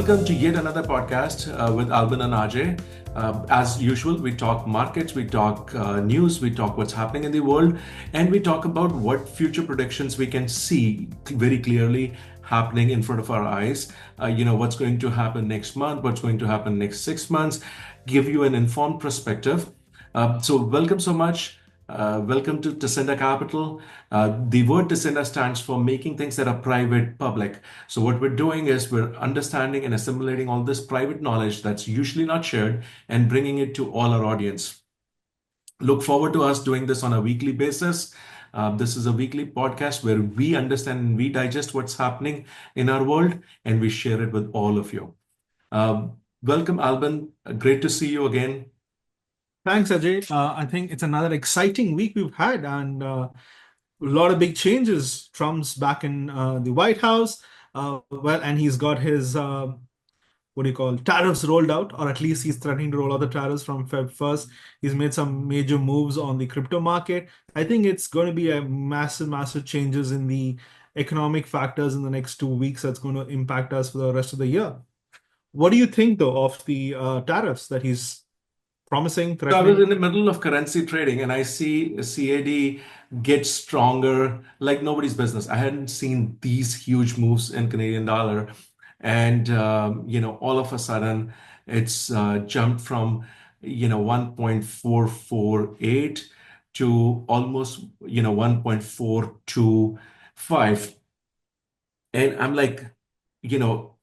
Welcome to yet another podcast with Alban and Ajay. As usual, we talk markets, we talk news, we talk what's happening in the world, and we talk about what future predictions we can see very clearly happening in front of our eyes. What's going to happen next month, what's going to happen next 6 months, give you an informed perspective. So welcome so much. Welcome to Tacenda Capital. The word Tacenda stands for making things that are private public. So what we're doing is we're understanding and assimilating all this private knowledge that's usually not shared and bringing it to all our audience. Look forward to us doing this on a weekly basis. This is a weekly podcast where we understand and we digest what's happening in our world and we share it with all of you. Welcome, Alban. Great to see you again. Thanks, Ajay. I think it's another exciting week we've had, and a lot of big changes. Trump's back in the White House, and he's got his tariffs rolled out, or at least he's threatening to roll out the tariffs from Feb 1st. He's made some major moves on the crypto market. I think it's going to be a massive changes in the economic factors in the next 2 weeks that's going to impact us for the rest of the year. What do you think, though, of the tariffs that he's promising, So I was threatening? in the middle of currency trading and I see CAD get stronger like nobody's business. I hadn't seen these huge moves in Canadian dollar. And, all of a sudden it's jumped from, 1.448 to almost, 1.425. And I'm like, you know,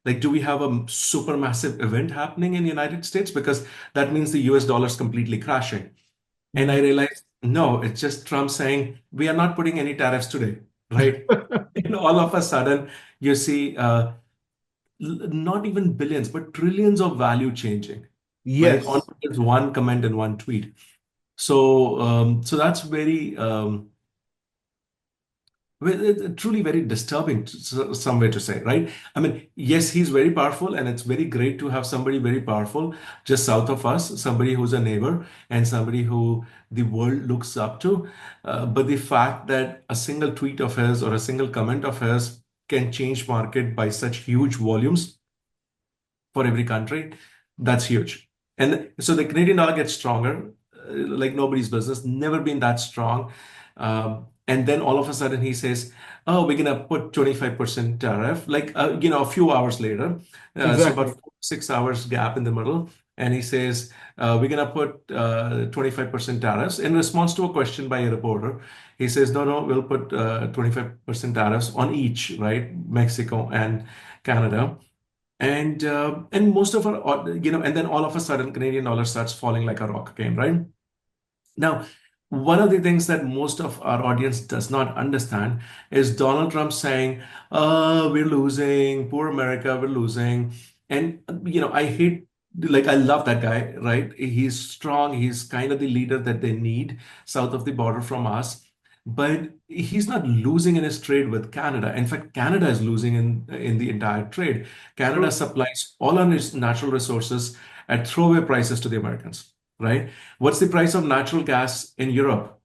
do we have a super massive event happening in the United States? Because that means the US dollar is completely crashing. And I realized, no, it's just Trump saying, we are not putting any tariffs today, right? And all of a sudden, you see not even billions, but trillions of value changing, right? On Yes. just one comment and one tweet. So that's very truly very disturbing, some way to say, right? I mean, yes, he's very powerful, and it's very great to have somebody very powerful just south of us, somebody who's a neighbor and somebody who the world looks up to. But the fact that a single tweet of his or a single comment of his can change market by such huge volumes for every country, that's huge. And so the Canadian dollar gets stronger, like nobody's business, never been that strong. And then all of a sudden he says, oh, we're going to put 25% tariff, like, a few hours later. So about Exactly. 4 to 6 hours gap in the middle. And he says, we're going to put 25% tariffs in response to a question by a reporter. He says, no, we'll put 25% tariffs on each, right? Mexico and Canada. And most of our, and then all of a sudden, Canadian dollar starts falling like a rock again, right? Now, one of the things that most of our audience does not understand is Donald Trump saying, we're losing, poor America, we're losing. And, I hate, like, I love that guy, right? He's strong. He's kind of the leader that they need south of the border from us. But he's not losing in his trade with Canada. In fact, Canada is losing in the entire trade. Canada True. supplies all our natural resources at throwaway prices to the Americans, right? What's the price of natural gas in Europe?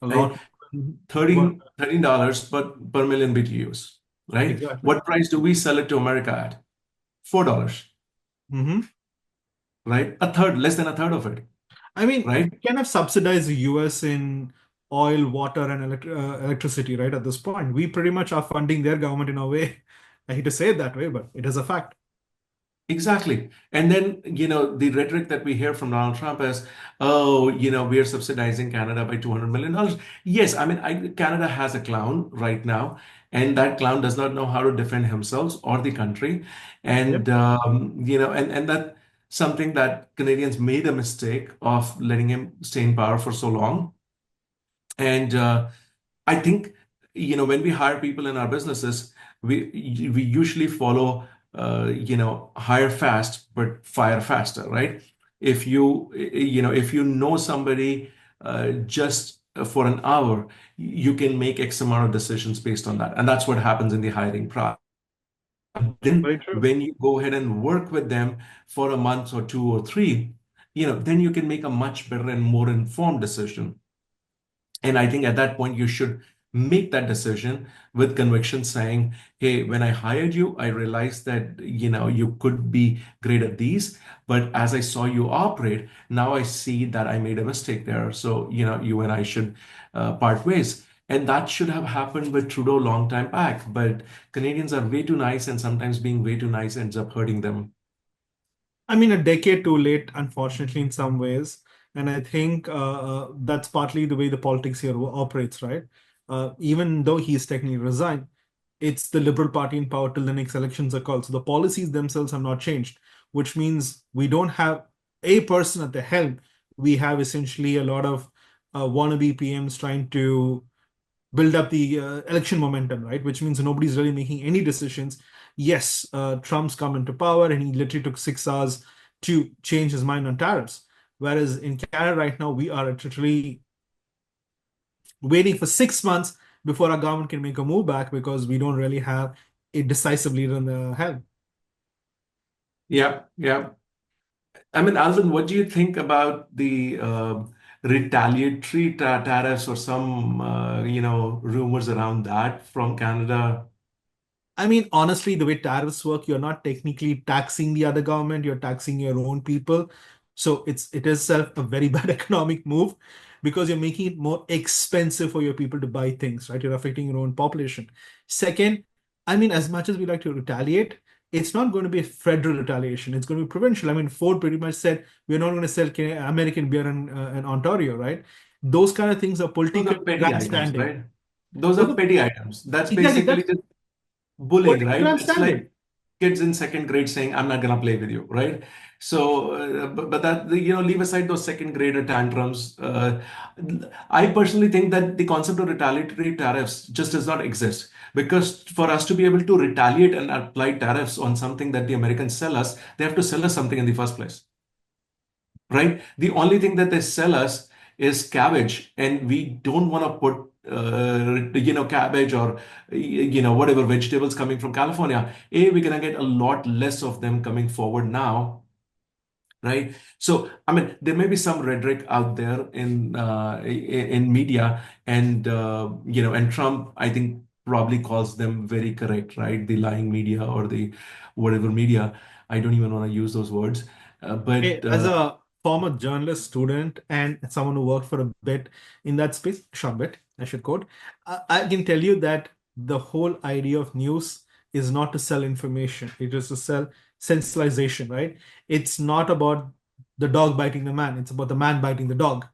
A Right? lot. Mhm. But $13 per million BTUs, right? exactly. What price do we sell it to America at? $4, hmm right? A third, less than a third of it, I mean, right? we kind of subsidize the US in oil, water, and electricity, right? At this point, we pretty much are funding their government in a way. I hate to say it that way, but it is a fact. Exactly. And then, the rhetoric that we hear from Donald Trump is, oh, we are subsidizing Canada by $200 million. Yes, I mean, Canada has a clown right now, and that clown does not know how to defend himself or the country. Yep. And, and that something that Canadians made a mistake of letting him stay in power for so long. And I think, when we hire people in our businesses, we usually follow, hire fast but fire faster, right? If you know somebody just for an hour, you can make X amount of decisions based on that, and that's what happens in the hiring process. Then Very true. when you go ahead and work with them for a month or two or three, then you can make a much better and more informed decision. And I think at that point, you should make that decision with conviction, saying, hey, when I hired you, I realized that, you could be great at these, but as I saw you operate, now I see that I made a mistake there. So, you and I should part ways. And that should have happened with Trudeau long time back. But Canadians are way too nice, and sometimes being way too nice ends up hurting them. I mean, a decade too late, unfortunately, in some ways. And I think that's partly the way the politics here operates, right? Even though he's technically resigned, it's the Liberal Party in power till the next elections are called. So the policies themselves have not changed, which means we don't have a person at the helm. We have essentially a lot of wannabe PMs trying to build up the election momentum, right? Which means nobody's really making any decisions. Yes, Trump's come into power and he literally took 6 hours to change his mind on tariffs. Whereas in Canada right now, we are literally waiting for 6 months before our government can make a move back because we don't really have a decisive leader in the helm. Yeah, yeah. I mean, Alvin, what do you think about the retaliatory tariffs or some, rumors around that from Canada? I mean, honestly, the way tariffs work, you're not technically taxing the other government, you're taxing your own people. So it is itself a very bad economic move because you're making it more expensive for your people to buy things, right? You're affecting your own population. Second, I mean, as much as we like to retaliate, it's not going to be a federal retaliation. It's going to be provincial. I mean, Ford pretty much said we're not going to sell American beer in Ontario, right? Those kind of things are Those political are petty items, grandstanding. right? Those Those are are petty items. That's exactly basically that's just bullying, political right? It's grandstanding. like kids in second grade saying, I'm not gonna play with you, right? So, but that, leave aside those second grader tantrums. I personally think that the concept of retaliatory tariffs just does not exist, because for us to be able to retaliate and apply tariffs on something that the Americans sell us, they have to sell us something in the first place, right? The only thing that they sell us is cabbage, and we don't want to put cabbage or whatever vegetables coming from California. We're gonna get a lot less of them coming forward now, right? So I mean, there may be some rhetoric out there in media, and and Trump, I think, probably calls them very correct, right? The lying media or the whatever media. I don't even want to use those words, but As a former journalist student and someone who worked for a bit in that space, short bit, I should quote, I can tell you that the whole idea of news is not to sell information. It is to sell sensationalization, right? It's not about the dog biting the man. It's about the man biting the dog.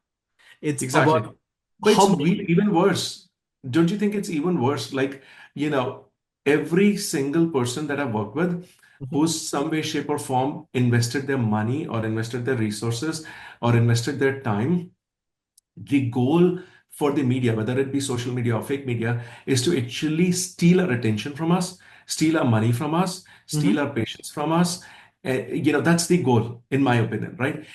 It's exactly. about But how it's many. even worse. Don't you think it's even worse? Like, you know, every single person that I've worked with Mhm, who's some way, shape, or form invested their money or invested their resources or invested their time, the goal for the media, whether it be social media or fake media, is to actually steal our attention from us, steal our money from us, steal mhm. our patience from us. That's the goal, in my opinion, right?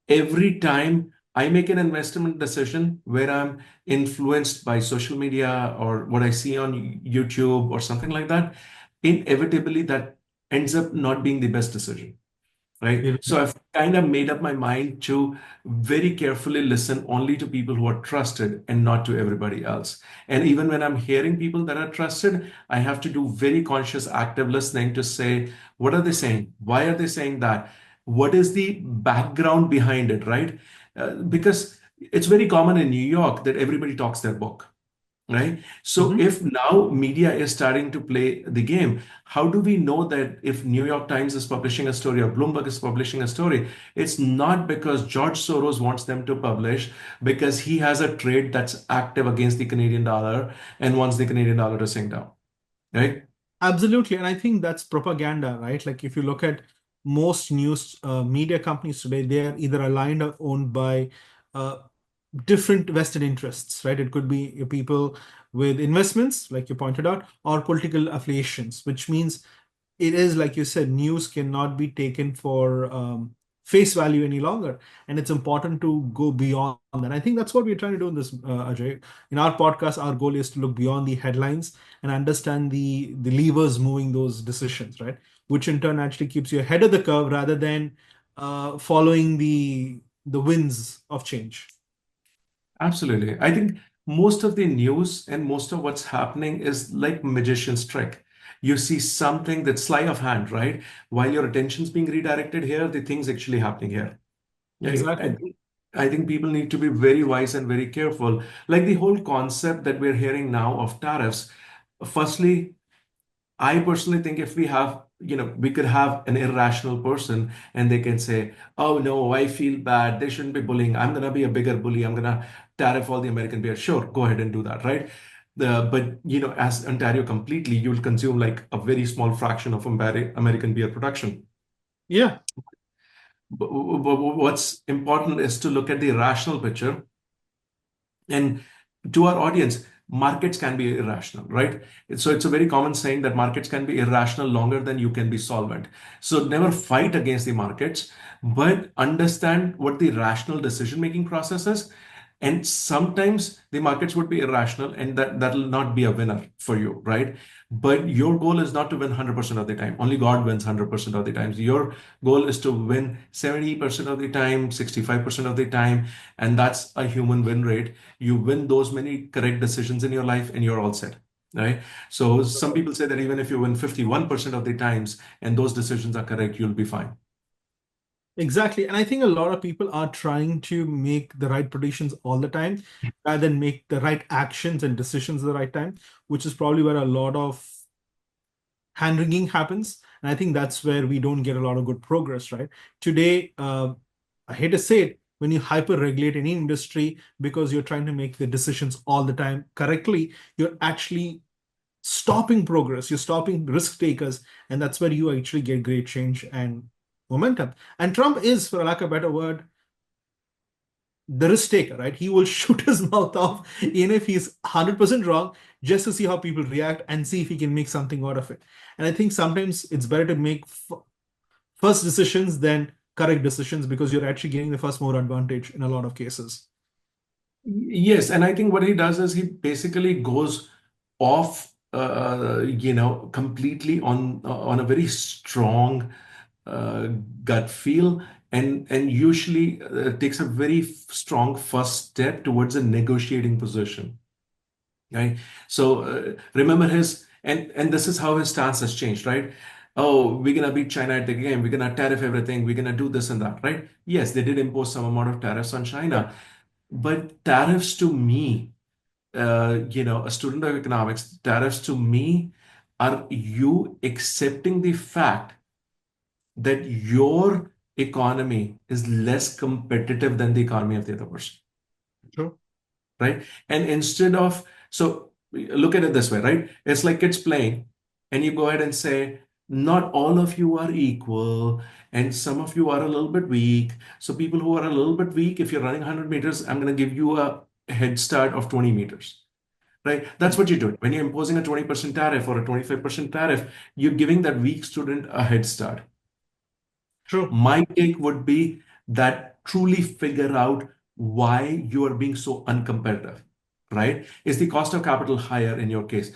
Every time I make an investment decision where I'm influenced by social media or what I see on YouTube or something like that, inevitably that ends up not being the best decision, right? So I've kind of made up my mind to very carefully listen only to people who are trusted and not to everybody else. And even when I'm hearing people that are trusted, I have to do very conscious, active listening to say, what are they saying? Why are they saying that? What is the background behind it, right? Because it's very common in New York that everybody talks their book, right? So Mhm. if now media is starting to play the game, how do we know that if New York Times is publishing a story or Bloomberg is publishing a story, it's not because George Soros wants them to publish, because he has a trade that's active against the Canadian dollar and wants the Canadian dollar to sink down, right? Absolutely. And I think that's propaganda, right? Like if you look at most news media companies today, they are either aligned or owned by uh, different vested interests, right? It could be people with investments, like you pointed out, or political affiliations, which means it is like you said, news cannot be taken for face value any longer, and it's important to go beyond that. I think that's what we're trying to do in this, Ajay. In our podcast, our goal is to look beyond the headlines and understand the levers moving those decisions, right? Which in turn actually keeps you ahead of the curve rather than following the winds of change. Absolutely. I think most of the news and most of what's happening is like magician's trick. You see something that's sleight of hand, right? While your attention's being redirected here, the thing's actually happening here. Right? Exactly. I think people need to be very wise and very careful. Like the whole concept that we're hearing now of tariffs. Firstly, I personally think if we have, we could have an irrational person and they can say, oh no, I feel bad. They shouldn't be bullying. I'm going to be a bigger bully. I'm going to tariff all the American beer. Sure, go ahead and do that, right? But, as Ontario completely, you'll consume like a very small fraction of American beer production. Yeah. But what's important is to look at the rational picture. And to our audience, markets can be irrational, right? So it's a very common saying that markets can be irrational longer than you can be solvent. So never fight against the markets, but understand what the rational decision-making process is. And sometimes the markets would be irrational, and that'll not be a winner for you, right? But your goal is not to win 100% of the time. Only God wins 100% of the times. Your goal is to win 70% of the time, 65% of the time, and that's a human win rate. You win those many correct decisions in your life and you're all set, right? So some people say that even if you win 51% of the times and those decisions are correct, you'll be fine. Exactly. And I think a lot of people are trying to make the right predictions all the time rather than make the right actions and decisions at the right time, which is probably where a lot of hand wringing happens. And I think that's where we don't get a lot of good progress, right? Today, I hate to say it, when you hyper regulate any industry because you're trying to make the decisions all the time correctly, you're actually stopping progress, you're stopping risk takers, and that's where you actually get great change and momentum. And Trump is, for lack of a better word, the risk taker, right? He will shoot his mouth off, even if he's 100% wrong, just to see how people react and see if he can make something out of it. And I think sometimes it's better to make first decisions than correct decisions because you're actually getting the first mover advantage in a lot of cases. Yes, and I think what he does is he basically goes off, completely on a very strong uh, gut feel, and usually takes a very strong first step towards a negotiating position. Right. So remember and this is how his stance has changed, right? Oh, we're gonna beat China at the game. We're gonna tariff everything. We're gonna do this and that, right? Yes, they did impose some amount of tariffs on Yeah. China, but tariffs to me, a student of economics, tariffs to me are you accepting the fact that your economy is less competitive than the economy of the other person, True. right? And instead of, so look at it this way, right? It's like kids playing, and you go ahead and say, not all of you are equal, and some of you are a little bit weak. So people who are a little bit weak, if you're running 100 meters, I'm going to give you a head start of 20 meters. Right? That's what you're doing. When you're imposing a 20% tariff or a 25% tariff, you're giving that weak student a head start. True. My take would be that truly figure out why you are being so uncompetitive, right? Is the cost of capital higher in your case?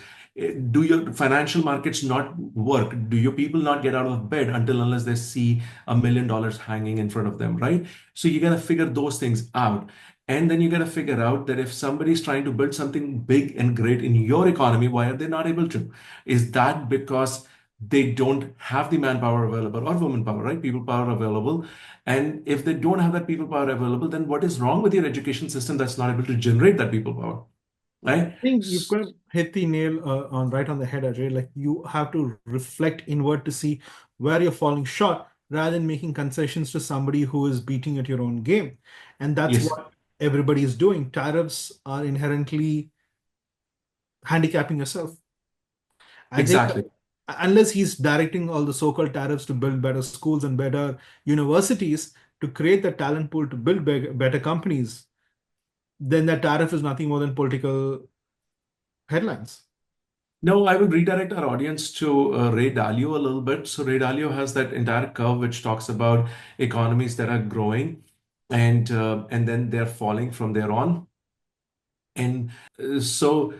Do your financial markets not work? Do your people not get out of bed until unless they see $1 million hanging in front of them, right? So you got to figure those things out. And then you got to figure out that if somebody's trying to build something big and great in your economy, why are they not able to? Is that because they don't have the manpower available or woman power, right? People power available. And if they don't have that people power available, then what is wrong with your education system that's not able to generate that people power, right? I think you've got to hit the nail on right on the head, Ajay. Like you have to reflect inward to see where you're falling short rather than making concessions to somebody who is beating at your own game. And that's Yes, what everybody is doing. Tariffs are inherently handicapping yourself. I think exactly. unless he's directing all the so-called tariffs to build better schools and better universities to create the talent pool to build better companies, then that tariff is nothing more than political headlines. No, I will redirect our audience to Ray Dalio a little bit. So Ray Dalio has that entire curve which talks about economies that are growing and then they're falling from there on. And so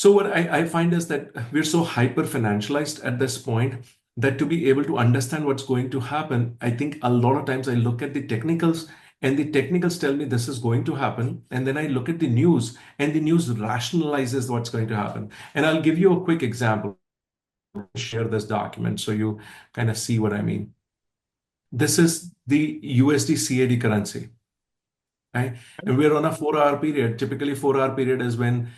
what I find is that we're so hyper financialized at this point that to be able to understand what's going to happen, I think a lot of times I look at the technicals and the technicals tell me this is going to happen, and then I look at the news, and the news rationalizes what's going to happen. And I'll give you a quick example. Share this document so you kind of see what I mean. This is the USD CAD currency, right? And we're on a 4 hour period. Typically, 4 hour period is when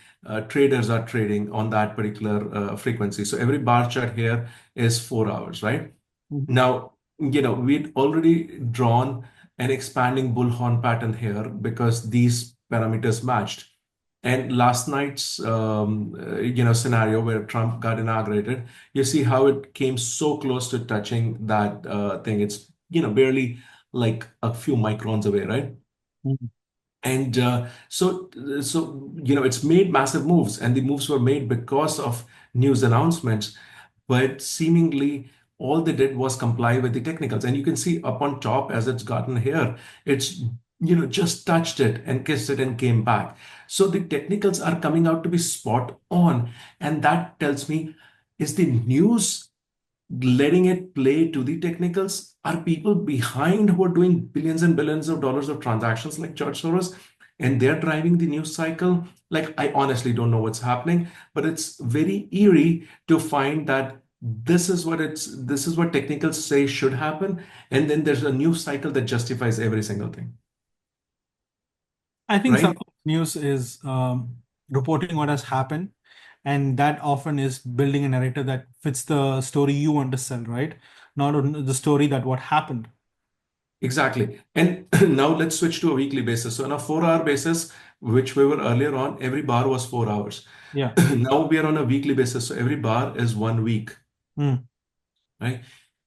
traders are trading on that particular frequency. So every bar chart here is 4 hours, right? Mhm. Now, we'd already drawn an expanding bullhorn pattern here because these parameters matched. And last night's scenario where Trump got inaugurated, you see how it came so close to touching that thing. It's barely like a few microns away, right? Mhm. And it's made massive moves, and the moves were made because of news announcements. But seemingly, all they did was comply with the technicals. And you can see up on top as it's gotten here, it's just touched it and kissed it and came back. So the technicals are coming out to be spot on, and that tells me, is the news letting it play to the technicals? Are people behind who are doing billions and billions of dollars of transactions like George Soros, and they're driving the news cycle? Like, I honestly don't know what's happening, but it's very eerie to find that this is what technicals say should happen, and then there's a news cycle that justifies every single thing, I think some right? of the news is reporting what has happened, and that often is building a narrative that fits the story you want to sell, right? Not on the story that what happened. Exactly. And now let's switch to a weekly basis. So on a 4 hour basis, which we were earlier on, every bar was 4 hours. Yeah. Now we are on a weekly basis. So every bar is 1 week, Mm. right?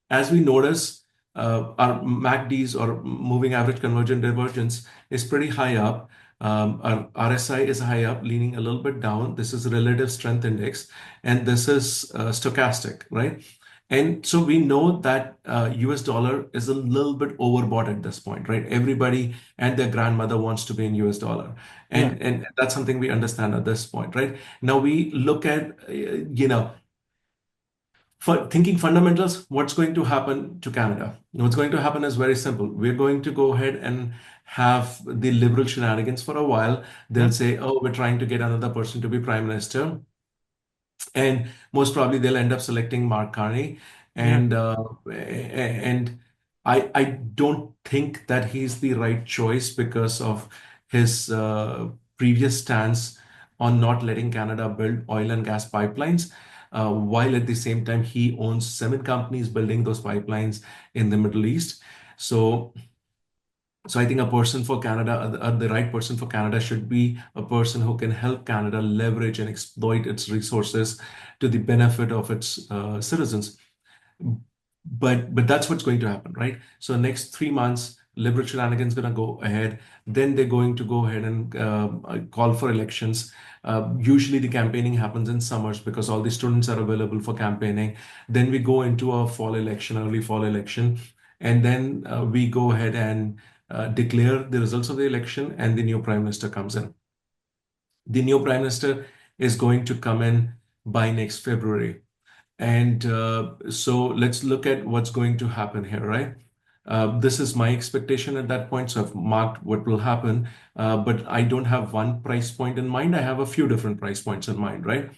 As we notice, our MACDs or moving average convergent divergence is pretty high up. Our RSI is high up, leaning a little bit down. This is relative strength index, and this is stochastic, right? And so we know that US dollar is a little bit overbought at this point, right? Everybody and their grandmother wants to be in US dollar. Yeah. And that's something we understand at this point, right? Now we look at, for thinking fundamentals, what's going to happen to Canada? What's going to happen is very simple. We're going to go ahead and have the liberal shenanigans for a while. They'll Yep. say, oh, we're trying to get another person to be prime minister. And most probably they'll end up selecting Mark Carney. Yeah. And I don't think that he's the right choice because of his previous stance on not letting Canada build oil and gas pipelines, while at the same time he owns cement companies building those pipelines in the Middle East. So I think a person for Canada, the right person for Canada should be a person who can help Canada leverage and exploit its resources to the benefit of its citizens. But that's what's going to happen, right? So next 3 months, liberal shenanigans going to go ahead. Then they're going to go ahead and call for elections. Usually the campaigning happens in summers because all the students are available for campaigning. Then we go into a fall election, early fall election, and then we go ahead and declare the results of the election, and the new prime minister comes in. The new prime minister is going to come in by next February. And so let's look at what's going to happen here, right? This is my expectation at that point. So I've marked what will happen, but I don't have one price point in mind. I have a few different price points in mind, right?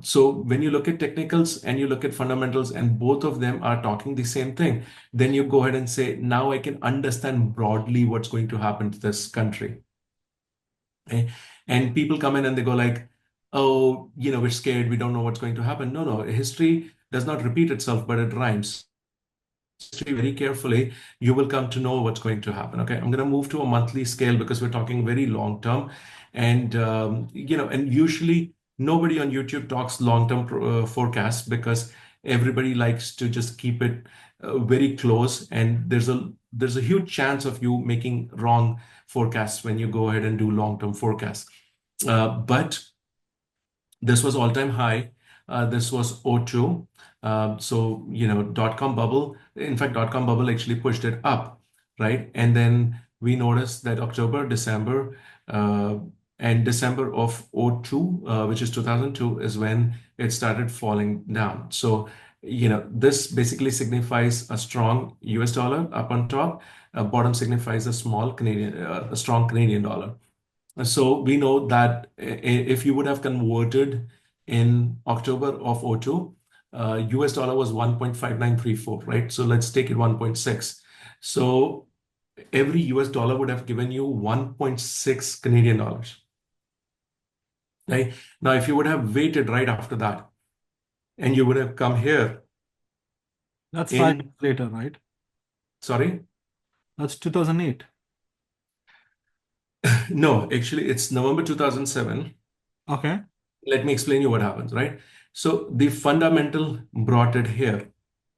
So when you look at technicals and you look at fundamentals and both of them are talking the same thing, then you go ahead and say, now I can understand broadly what's going to happen to this country. Okay? And people come in and they go like, oh, we're scared. We don't know what's going to happen. No, no. History does not repeat itself, but it rhymes. History very carefully, you will come to know what's going to happen. Okay. I'm going to move to a monthly scale because we're talking very long term. And, and usually nobody on YouTube talks long-term forecasts because everybody likes to just keep it very close. And there's a huge chance of you making wrong forecasts when you go ahead and do long-term forecasts. But this was all-time high. This was '02. So, dot-com bubble. In fact, dot-com bubble actually pushed it up, right? And then we noticed that October, December, and December of '02, which is 2002, is when it started falling down. So, this basically signifies a strong US dollar up on top. bottom signifies a a strong Canadian dollar. So we know that if you would have converted in October of '02, US dollar was 1.5934, right? So let's take it 1.6. So every US dollar would have given you 1.6 Canadian dollars, right? Now, if you would have waited right after that and you would have come here That's 5 years in, later, right? sorry, That's 2008. no, actually, it's November 2007. Okay. Let me explain you what happens, right? So the fundamental brought it here,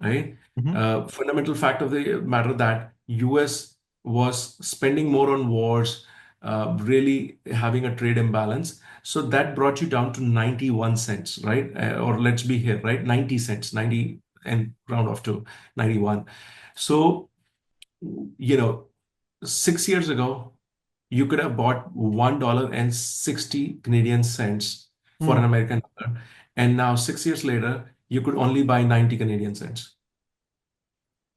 right? Hmm. Fundamental fact of the matter that US was spending more on wars, really having a trade imbalance. So that brought you down to 91 cents, right? Or let's be here, right? 90 cents, 90 and round off to 91. So, 6 years ago, you could have bought $1.60 Canadian cents for an Mm. American dollar. And now 6 years later, you could only buy 90 Canadian cents,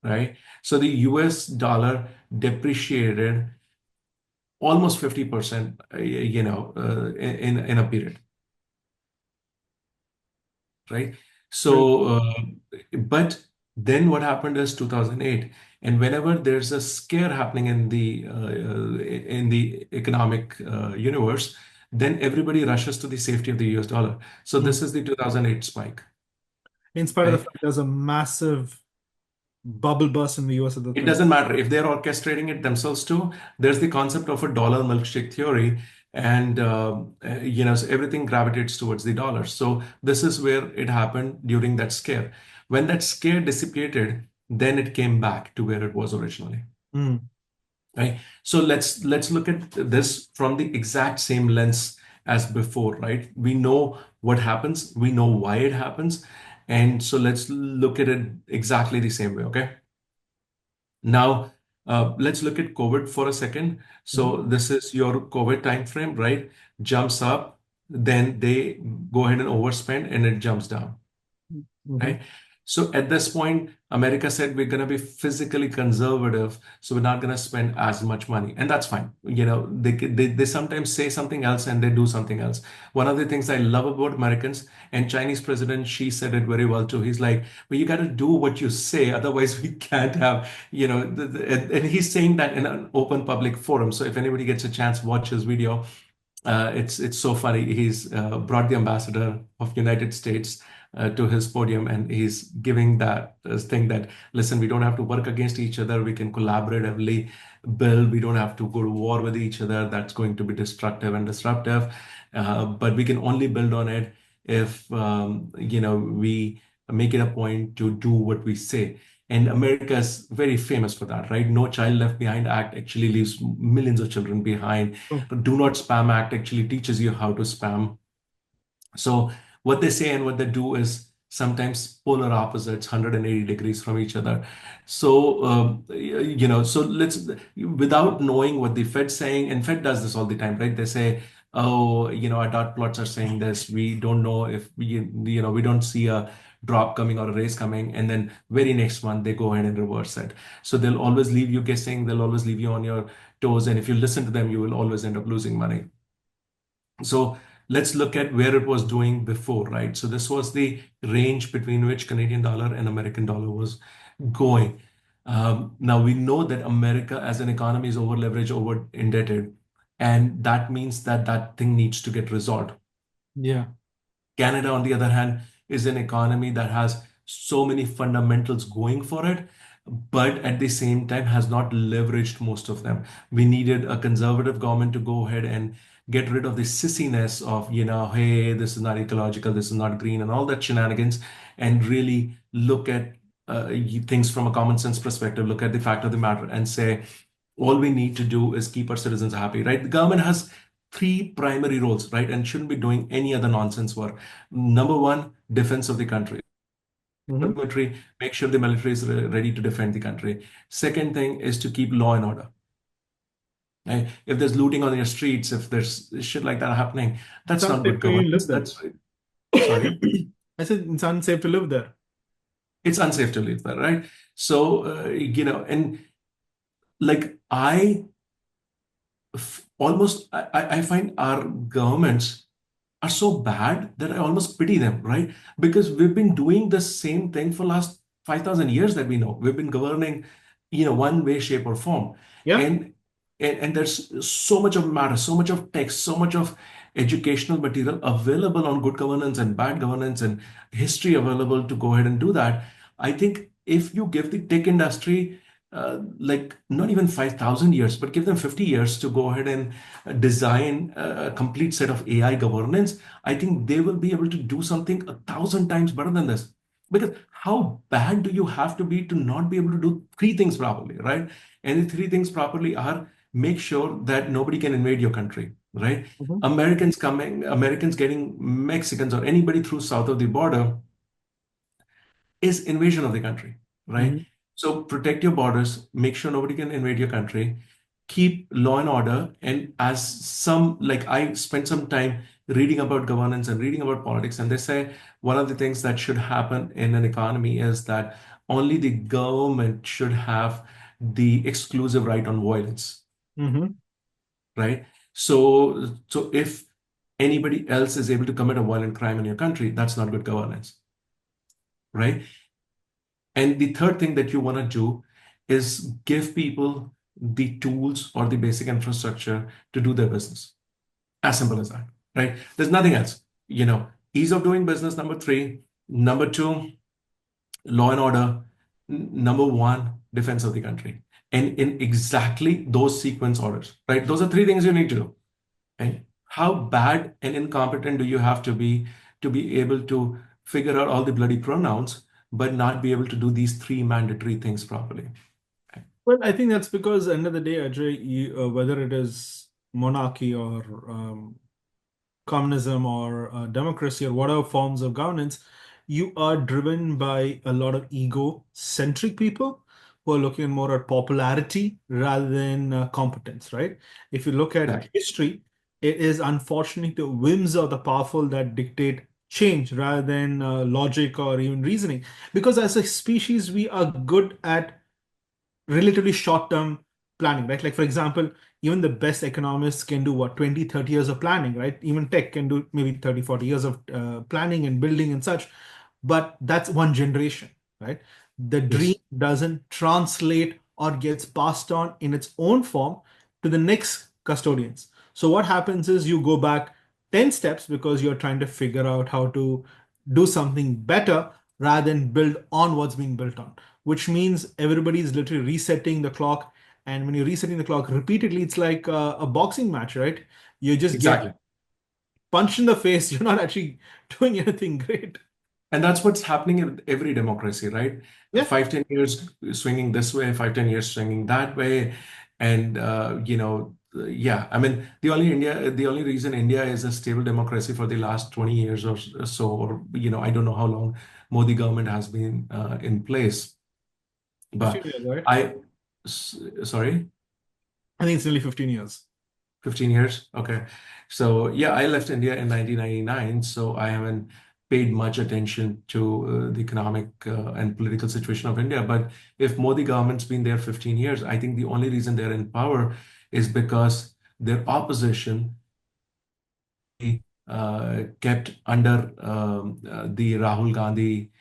right? So the US dollar depreciated almost 50%, in a period, right? Well, So, but then what happened is 2008, and whenever there's a scare happening in the economic universe, then everybody rushes to the safety of the US dollar. So mm. this is the 2008 spike, In spite of the right? fact there's a massive bubble burst in the US at the It time. doesn't matter if they're orchestrating it themselves too. There's the concept of a dollar milkshake theory, and so everything gravitates towards the dollar. So this is where it happened during that scare. When that scare dissipated, then it came back to where it was originally. Mm. Right. So let's look at this from the exact same lens as before, right? We know what happens, we know why it happens, and so let's look at it exactly the same way. Okay. Now, let's look at COVID for a second. Mhm. So this is your COVID time frame, right? Jumps up, then they go ahead and overspend, and it jumps down, Mhm. right? So at this point, America said we're going to be physically conservative, so we're not going to spend as much money, and that's fine. They sometimes say something else and they do something else. One of the things I love about Americans, and Chinese President Xi said it very well too. He's like, "Well, you got to do what you say, otherwise we can't have, and he's saying that in an open public forum. So if anybody gets a chance, watch his video. It's so funny. He's brought the ambassador of United States to his podium, and he's giving that thing that, listen, we don't have to work against each other. We can collaboratively build. We don't have to go to war with each other. That's going to be destructive and disruptive. But we can only build on it if we make it a point to do what we say. And America is very famous for that, right? No Child Left Behind Act actually leaves millions of children behind. Oh. The Do Not Spam Act actually teaches you how to spam. So what they say and what they do is sometimes polar opposites, 180 degrees from each other. So so let's, without knowing what the Fed's saying, and Fed does this all the time, right? They say, oh, our dot plots are saying this. We don't know if we don't see a drop coming or a raise coming, and then very next month they go ahead and reverse it. So they'll always leave you guessing. They'll always leave you on your toes, and if you listen to them, you will always end up losing money. So let's look at where it was doing before, right? So this was the range between which Canadian dollar and American dollar was going. Now we know that America as an economy is over leveraged, over indebted, and that means that that thing needs to get resolved. Yeah. Canada, on the other hand, is an economy that has so many fundamentals going for it, but at the same time has not leveraged most of them. We needed a conservative government to go ahead and get rid of the sissiness of, hey, this is not ecological, this is not green, and all that shenanigans, and really look at things from a common sense perspective, look at the fact of the matter, and say, all we need to do is keep our citizens happy, right? The government has three primary roles, right? And shouldn't be doing any other nonsense work. Number one, defense of the country. Mhm. Military, make sure the military is ready to defend the country. Second thing is to keep law and order. Right? If there's looting on your streets, if there's shit like that happening, It's that's not unsafe good to even live governance. there. That's sorry. I said it's unsafe to live there. It's unsafe to live there, right? So, and like almost I find our governments are so bad that I almost pity them, right? Because we've been doing the same thing for last 5,000 years that we know. We've been governing, one way, shape, or form. Yeah. And, and there's so much of matter, so much of text, so much of educational material available on good governance and bad governance and history available to go ahead and do that. I think if you give the tech industry like not even 5,000 years, but give them 50 years to go ahead and design a complete set of AI governance, I think they will be able to do something 1,000 times better than this. Because how bad do you have to be to not be able to do three things properly, right? And the three things properly are make sure that nobody can invade your country, right? Mhm. Americans getting Mexicans or anybody through south of the border is invasion of the country, right? Mhm. So protect your borders, make sure nobody can invade your country, keep law and order. And as some, like I spent some time reading about governance and reading about politics, and they say one of the things that should happen in an economy is that only the government should have the exclusive right on violence, Mhm. right? So if anybody else is able to commit a violent crime in your country, that's not good governance, right? And the third thing that you want to do is give people the tools or the basic infrastructure to do their business. As simple as that, right? There's nothing else. Ease of doing business, number three. Number two, law and order. Number one, defense of the country. And in exactly those sequence orders, right? Those are three things you need to do. And how bad and incompetent do you have to be able to figure out all the bloody pronouns, but not be able to do these three mandatory things properly? Well, I think that's because end of the day, Ajay, whether it is monarchy or communism or democracy or whatever forms of governance, you are driven by a lot of ego-centric people who are looking more at popularity rather than competence, right? If you look at Exactly. history, it is unfortunately the whims of the powerful that dictate change rather than logic or even reasoning. Because as a species, we are good at relatively short-term planning, right? Like, for example, even the best economists can do what, 20, 30 years of planning, right? Even tech can do maybe 30, 40 years of planning and building and such. But that's one generation, right? The dream Yes. doesn't translate or gets passed on in its own form to the next custodians. So what happens is you go back 10 steps because you're trying to figure out how to do something better rather than build on what's being built on, which means everybody is literally resetting the clock. And when you're resetting the clock repeatedly, it's like a boxing match, right? You just get Exactly. punched in the face. You're not actually doing anything great. And that's what's happening in every democracy, right? Yeah. 5, 10 years swinging this way, 5, 10 years swinging that way. And, yeah, I mean, the only reason India is a stable democracy for the last 20 years or so, or, I don't know how long Modi government has been in place. 15 But years, right? I, sorry? I think it's nearly 15 years. 15 years. Okay. So yeah, I left India in 1999, so I haven't paid much attention to the economic and political situation of India. But if Modi government's been there 15 years, I think the only reason they're in power is because their opposition kept under the Rahul Gandhi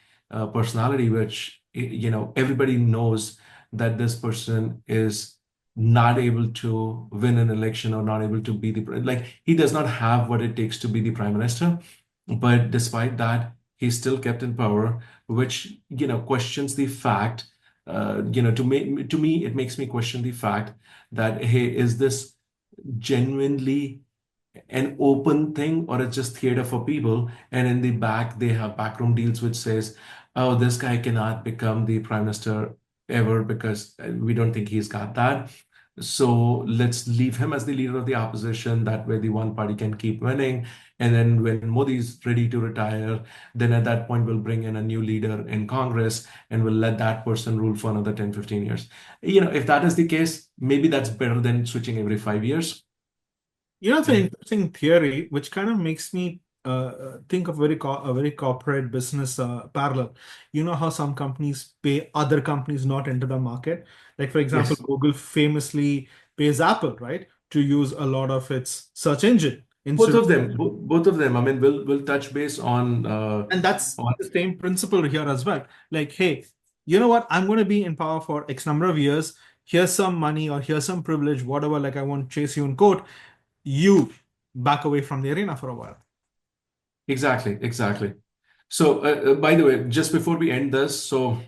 personality, which everybody knows that this person is not able to win an election or not able to be like he does not have what it takes to be the prime minister. But despite that, he's still kept in power, which questions the fact. To me, it makes me question the fact that hey, is this genuinely an open thing or it's just theater for people, and in the back they have backroom deals which says, oh, this guy cannot become the prime minister ever because we don't think he's got that, so let's leave him as the leader of the opposition, that way the one party can keep winning, and then when Modi's ready to retire, then at that point we'll bring in a new leader in Congress and we'll let that person rule for another 10, 15 years. If that is the case, maybe that's better than switching every 5 years. It's an interesting theory, which kind of makes me think of a very corporate business parallel. You know how some companies pay other companies not enter the market. Like for example, Yes. Google famously pays Apple, right, to use a lot of its search engine Both instead of of. them, both of them. I mean, we'll touch base And that's on the same principle here as well. Like, hey, you know what? I'm going to be in power for X number of years. Here's some money or here's some privilege, whatever. Like, I won't chase you in court. You back away from the arena for a while. exactly, exactly. So, by the way, just before we end this, so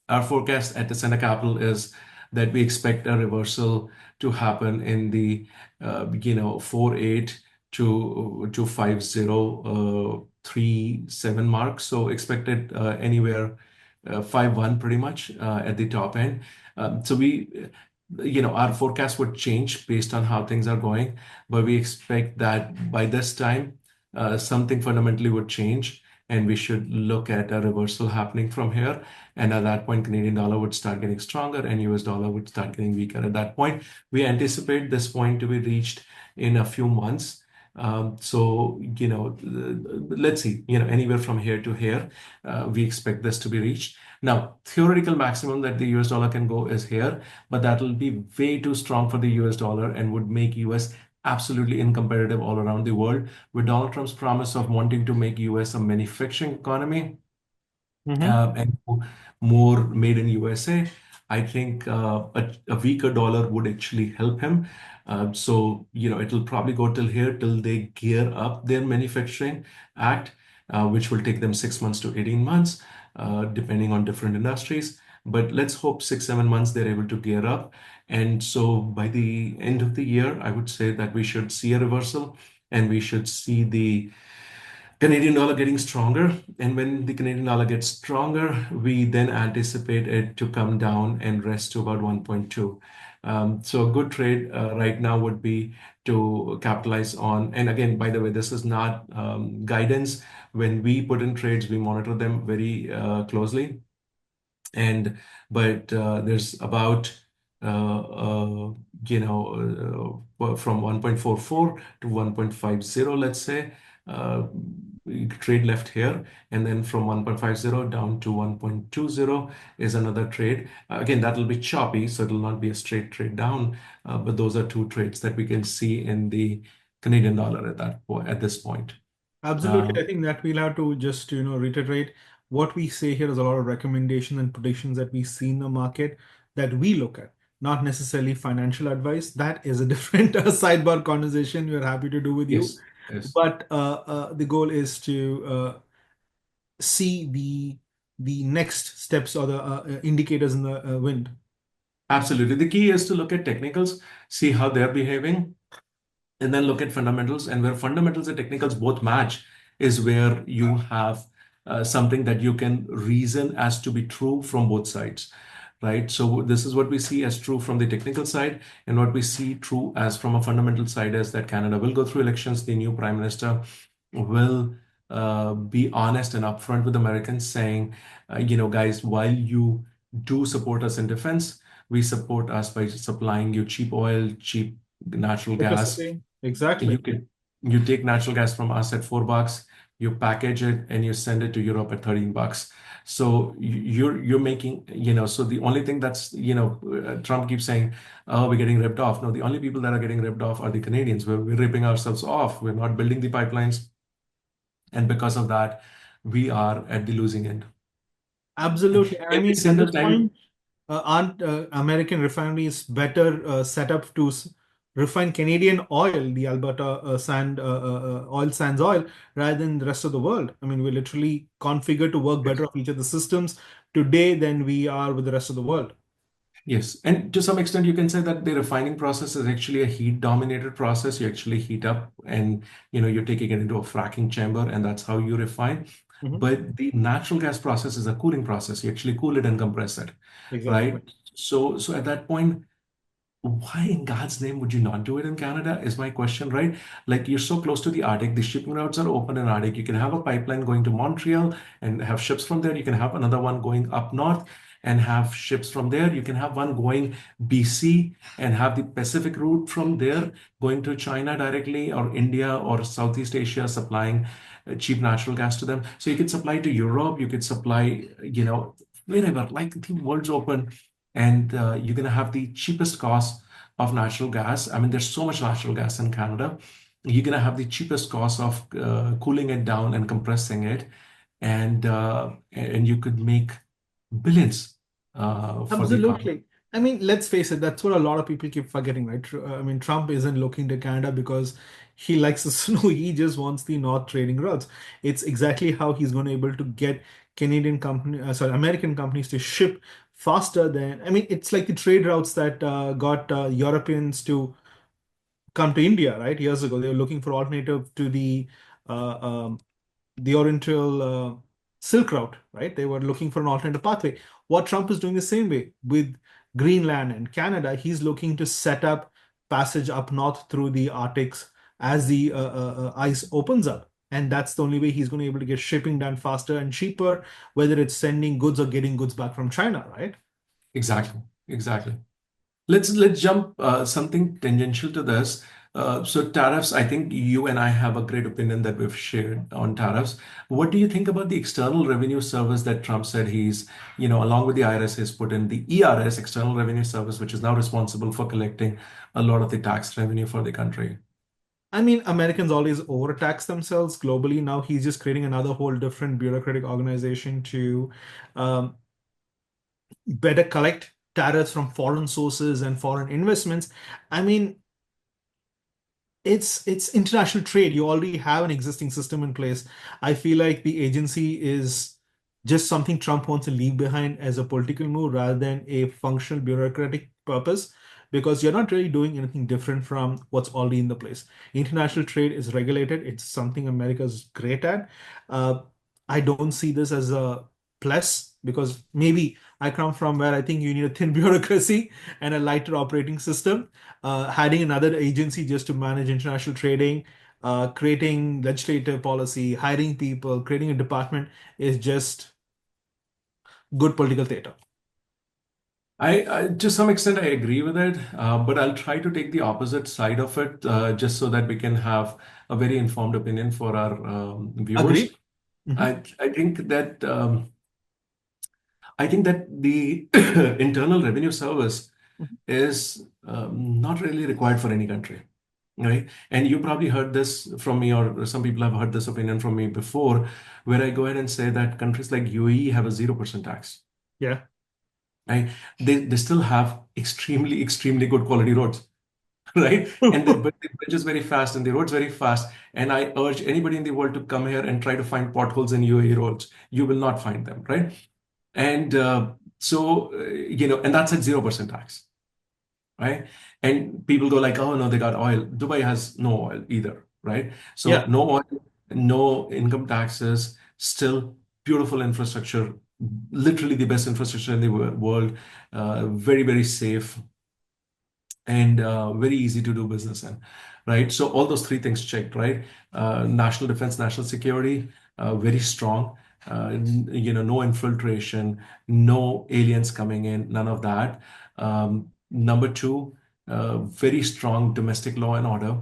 our forecast at Tacenda Capital is that we expect a reversal to happen in the 4.8 to 5.037 mark. So expected anywhere 5.1 pretty much at the top end. So our forecast would change based on how things are going, but we expect that by this time something fundamentally would change, and we should look at a reversal happening from here. And at that point, Canadian dollar would start getting stronger and US dollar would start getting weaker. At that point, we anticipate this point to be reached in a few months. Let's see, anywhere from here to here, we expect this to be reached. Now, theoretical maximum that the US dollar can go is here, but that will be way too strong for the US dollar and would make US absolutely uncompetitive all around the world. With Donald Trump's promise of wanting to make US a manufacturing economy, Mm-hmm. and more made in USA, I think a weaker dollar would actually help him. It'll probably go till here till they gear up their manufacturing act, which will take them 6 months to 18 months, depending on different industries. But let's hope 6, 7 months they're able to gear up. And so by the end of the year, I would say that we should see a reversal and we should see the Canadian dollar getting stronger. And when the Canadian dollar gets stronger, we then anticipate it to come down and rest to about 1.2. So a good trade right now would be to capitalize on. And again, by the way, this is not guidance. When we put in trades, we monitor them very closely. And but there's about from 1.44 to 1.50, let's say, uh, trade left here, and then from 1.50 down to 1.20 is another trade. Again, that will be choppy, so it will not be a straight trade down, but those are two trades that we can see in the Canadian dollar at that point, at this point. Absolutely. I think that we'll have to just, reiterate what we say here is a lot of recommendations and predictions that we see in the market that we look at, not necessarily financial advice. That is a different sidebar conversation we're happy to do with you. Yes, yes. But the goal is to see the next steps or the indicators in the wind. Absolutely. The key is to look at technicals, see how they're behaving, and then look at fundamentals. And where fundamentals and technicals both match is where you have something that you can reason as to be true from both sides, right? So this is what we see as true from the technical side, and what we see true as from a fundamental side is that Canada will go through elections. The new prime minister will be honest and upfront with Americans, saying, guys, while you do support us in defense, we support us by supplying you cheap oil, cheap natural gas. Electricity. You Exactly. can you take natural gas from us at $4, you package it and you send it to Europe at $13. So you're making, so the only thing that's, Trump keeps saying, oh, we're getting ripped off. No, the only people that are getting ripped off are the Canadians. We're ripping ourselves off. We're not building the pipelines. And because of that, we are at the losing end. Absolutely. I Every mean, at single this point, time. aren't American refineries better set up to refine Canadian oil, the Alberta oil sands oil, rather than the rest of the world? I mean, we're literally configured to work better Yes. off each of the systems today than we are with the rest of the world. Yes, and to some extent, you can say that the refining process is actually a heat-dominated process. You actually heat up, and you're taking it into a fracking chamber, and that's how you refine. Mhm. But the natural gas process is a cooling process. You actually cool it and compress it, Exactly. right? So at that point, why in God's name would you not do it in Canada? Is my question, right? Like you're so close to the Arctic, the shipping routes are open in Arctic. You can have a pipeline going to Montreal and have ships from there. You can have another one going up north. and have ships from there. You can have one going BC and have the Pacific route from there going to China directly, or India or Southeast Asia, supplying cheap natural gas to them. So you could supply to Europe, you could supply, wherever, like the world's open, and you're going to have the cheapest cost of natural gas. I mean, there's so much natural gas in Canada. You're going to have the cheapest cost of cooling it down and compressing it, and you could make billions for the economy. Absolutely. I mean, let's face it, that's what a lot of people keep forgetting, right? I mean, Trump isn't looking to Canada because he likes the snow. He just wants the North trading routes. It's exactly how he's going to able to get American companies to ship faster than, I mean, it's like the trade routes that got Europeans to come to India, right? Years ago, they were looking for alternative to uh, um, the Oriental Silk Route, right? They were looking for an alternative pathway. What Trump is doing the same way with Greenland and Canada, he's looking to set up passage up north through the Arctics as the ice opens up. And that's the only way he's going to be able to get shipping done faster and cheaper, whether it's sending goods or getting goods back from China, right? Exactly, exactly. Let's jump something tangential to this. So tariffs, I think you and I have a great opinion that we've shared on tariffs. What do you think about the External Revenue Service that Trump said he's, along with the IRS, has put in the ERS, External Revenue Service, which is now responsible for collecting a lot of the tax revenue for the country? I mean, Americans always overtax themselves globally. Now he's just creating another whole different bureaucratic organization to um, better collect tariffs from foreign sources and foreign investments. I mean, it's international trade. You already have an existing system in place. I feel like the agency is just something Trump wants to leave behind as a political move rather than a functional bureaucratic purpose, because you're not really doing anything different from what's already in the place. International trade is regulated. It's something America's great at. Uh, I don't see this as a plus because maybe I come from where I think you need a thin bureaucracy and a lighter operating system. Having another agency just to manage international trading, creating legislative policy, hiring people, creating a department is just good political theater. To some extent, I agree with it, but I'll try to take the opposite side of it, just so that we can have a very informed opinion for our viewers. Agreed? Mhm. I think that the Internal Revenue Service is not really required for any country, right? And you probably heard this from me, or some people have heard this opinion from me before, where I go ahead and say that countries like UAE have a 0% tax, Yeah. right? They still have extremely, extremely good quality roads. Right? But the bridge is very fast and the road's very fast. And I urge anybody in the world to come here and try to find potholes in UAE roads. You will not find them, right? And and that's at 0% tax, right? And people go like, oh no, they got oil. Dubai has no oil either, right? So Yeah. no oil, no income taxes, still beautiful infrastructure, literally the best infrastructure in the world, very, very safe, and very easy to do business in, right? So all those three things checked, right? National defense, national security, very strong. No infiltration, no aliens coming in, none of that. Number two, very strong domestic law and order.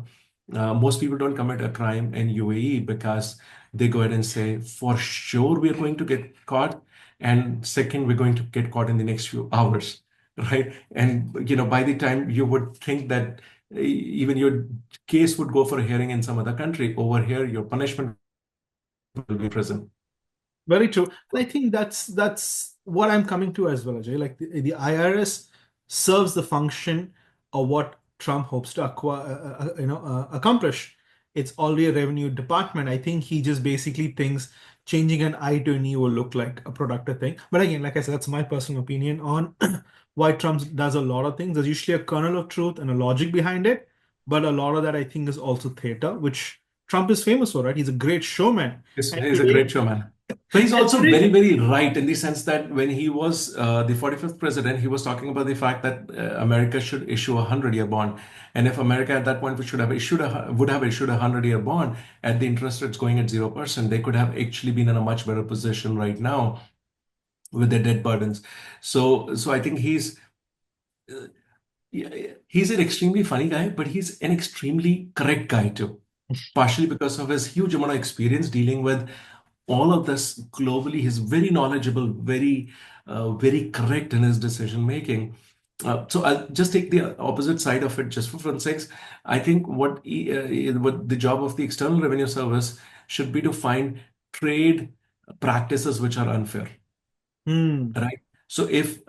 Most people don't commit a crime in UAE because they go ahead and say, for sure, we're going to get caught. And second, we're going to get caught in the next few hours, right? And by the time you would think that even your case would go for a hearing in some other country, over here, your punishment will be prison. Very true. And I think that's what I'm coming to as well, Ajay. Like the IRS serves the function of what Trump hopes to accomplish. It's already a revenue department. I think he just basically thinks changing an I to an E will look like a productive thing. But again, like I said, that's my personal opinion on why Trump does a lot of things. There's usually a kernel of truth and a logic behind it, but a lot of that I think is also theater, which Trump is famous for, right? He's a great showman. And He's a today, great showman. But he's and also today very, very right in the sense that when he was the 45th president, he was talking about the fact that America should issue a 100-year bond. And if America at that point would have issued a 100-year bond at the interest rates going at 0%, they could have actually been in a much better position right now with their debt burdens. So I think uh, he's an extremely funny guy, but he's an extremely correct guy too, partially because of his huge amount of experience dealing with all of this globally. He's very knowledgeable, very correct in his decision making. So I'll just take the opposite side of it just for fun sakes. I think what the job of the External Revenue Service should be to find trade practices which are unfair, Hmm. right? So if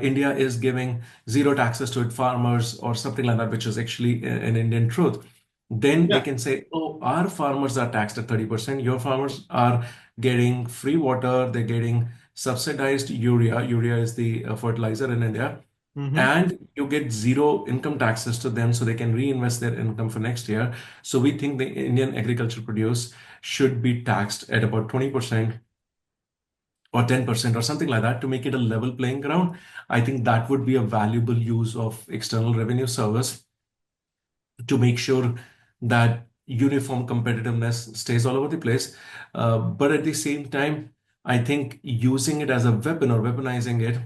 India is giving zero taxes to its farmers or something like that, which is actually an Indian truth, then they Yeah. can say, oh, our farmers are taxed at 30%. Your farmers are getting free water. They're getting subsidized urea. Urea is the fertilizer in India. Hmm. And you get zero income taxes to them so they can reinvest their income for next year. So we think the Indian agriculture produce should be taxed at about 20% or 10% or something like that to make it a level playing ground. I think that would be a valuable use of external revenue service to make sure that uniform competitiveness stays all over the place. But at the same time, I think using it as a weapon or weaponizing it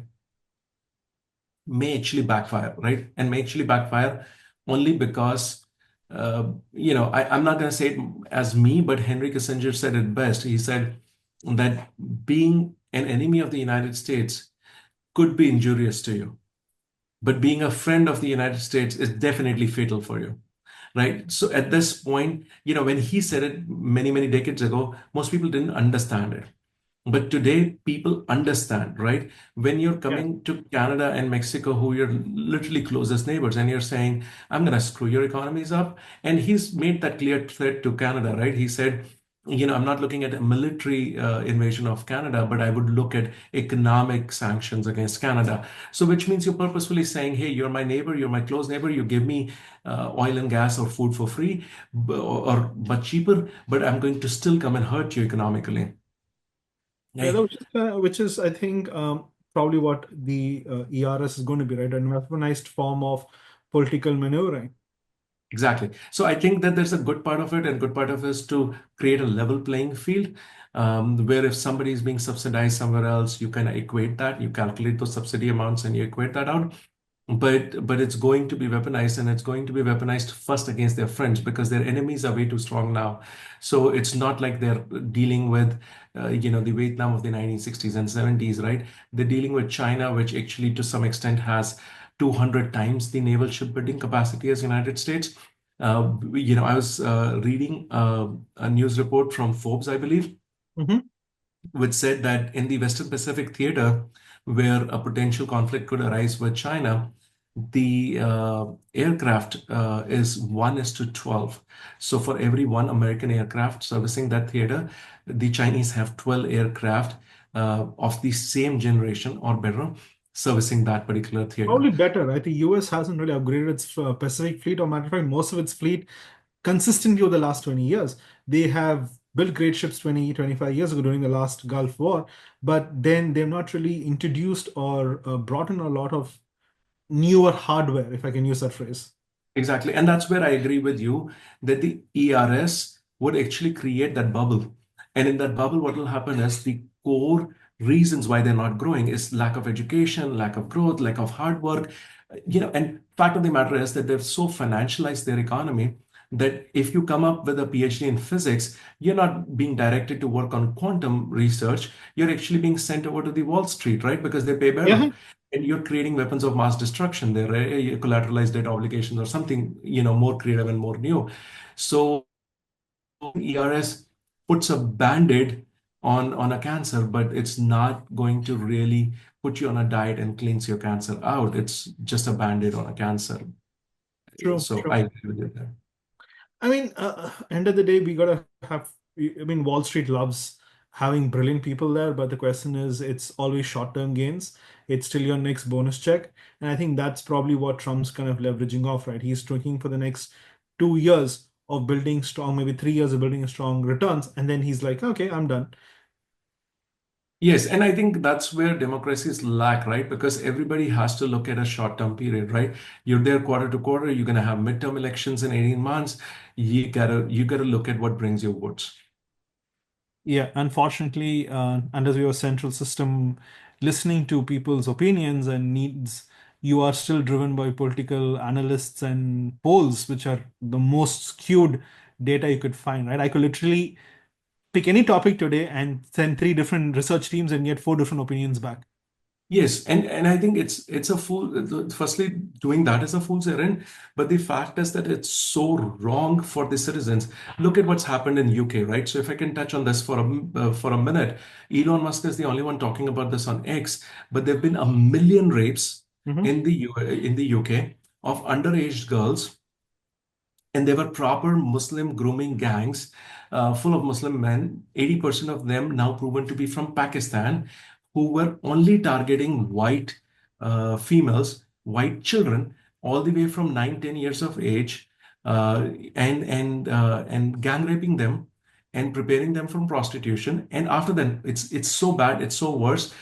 may actually backfire, right? And may actually backfire only because, I'm not going to say it as me, but Henry Kissinger said it best. He said that being an enemy of the United States could be injurious to you, but being a friend of the United States is definitely fatal for you, right? So at this point, when he said it many, many decades ago, most people didn't understand it. But today, people understand, right? When you're Yeah. coming to Canada and Mexico, who you're literally closest neighbors, and you're saying, I'm going to screw your economies up. And he's made that clear threat to Canada, right? He said, I'm not looking at a military invasion of Canada, but I would look at economic sanctions against Canada. So, which means you're purposefully saying, hey, you're my neighbor, you're my close neighbor, you give me oil and gas or food for free or much cheaper, but I'm going to still come and hurt you economically. Yeah, Right. which is, I think, probably what the ERS is going to be, right? An weaponized form of political maneuvering. Exactly. So I think that there's a good part of it, and good part of it is to create a level playing field, where if somebody is being subsidized somewhere else, you kind of equate that, you calculate those subsidy amounts, and you equate that out. But it's going to be weaponized, and it's going to be weaponized first against their friends because their enemies are way too strong now. So it's not like they're dealing with, the Vietnam of the 1960s and 70s, right? They're dealing with China, which actually to some extent has 200 times the naval shipbuilding capacity as United States. I was reading a news report from Forbes, I believe, Hmm. which said that in the Western Pacific theater, where a potential conflict could arise with China, the aircraft is 1 is to 12. So for every one American aircraft servicing that theater, the Chinese have 12 aircraft of the same generation or better servicing that particular theater. Probably better, right? The US hasn't really upgraded its Pacific fleet, or matter of fact, most of its fleet consistently over the last 20 years. They have built great ships 20, 25 years ago during the last Gulf War, but then they've not really introduced or brought in a lot of newer hardware, if I can use that phrase. Exactly. And that's where I agree with you that the ERS would actually create that bubble. And in that bubble, what will happen is the core reasons why they're not growing is lack of education, lack of growth, lack of hard work. And fact of the matter is that they've so financialized their economy that if you come up with a PhD in physics, you're not being directed to work on quantum research. You're actually being sent over to the Wall Street, right? Because they pay better, Yeah. and you're creating weapons of mass destruction there, right? Collateralized debt obligations or something, more creative and more new. So ERS puts a band-aid on a cancer, but it's not going to really put you on a diet and cleanse your cancer out. It's just a band-aid on a cancer. True, So true. I agree with you there. I mean, end of the day, we gotta have. I mean, Wall Street loves having brilliant people there, but the question is, it's always short-term gains. It's still your next bonus check, and I think that's probably what Trump's kind of leveraging off, right? He's looking for the next 2 years of building strong, maybe 3 years of building strong returns, and then he's like, okay, I'm done. Yes, and I think that's where democracies lack, right? Because everybody has to look at a short-term period, right? You're there quarter to quarter, you're gonna have midterm elections in 18 months. You gotta look at what brings you votes. Yeah, unfortunately, unless we have a central system listening to people's opinions and needs, you are still driven by political analysts and polls, which are the most skewed data you could find, right? I could literally pick any topic today and send three different research teams and get four different opinions back. Yes, and I think it's a fool. Firstly, doing that is a fool's errand, but the fact is that it's so wrong for the citizens. Look at what's happened in UK, right? So if I can touch on this for a minute, Elon Musk is the only one talking about this on X, but there've been a million rapes Mhm. in the UK of underage girls, and they were proper Muslim grooming gangs, full of Muslim men. 80% of them now proven to be from Pakistan, who were only targeting white females, white children, all the way from 9, 10 years of age, and gang raping them and preparing them for prostitution. And after then, it's so bad, it's so worse.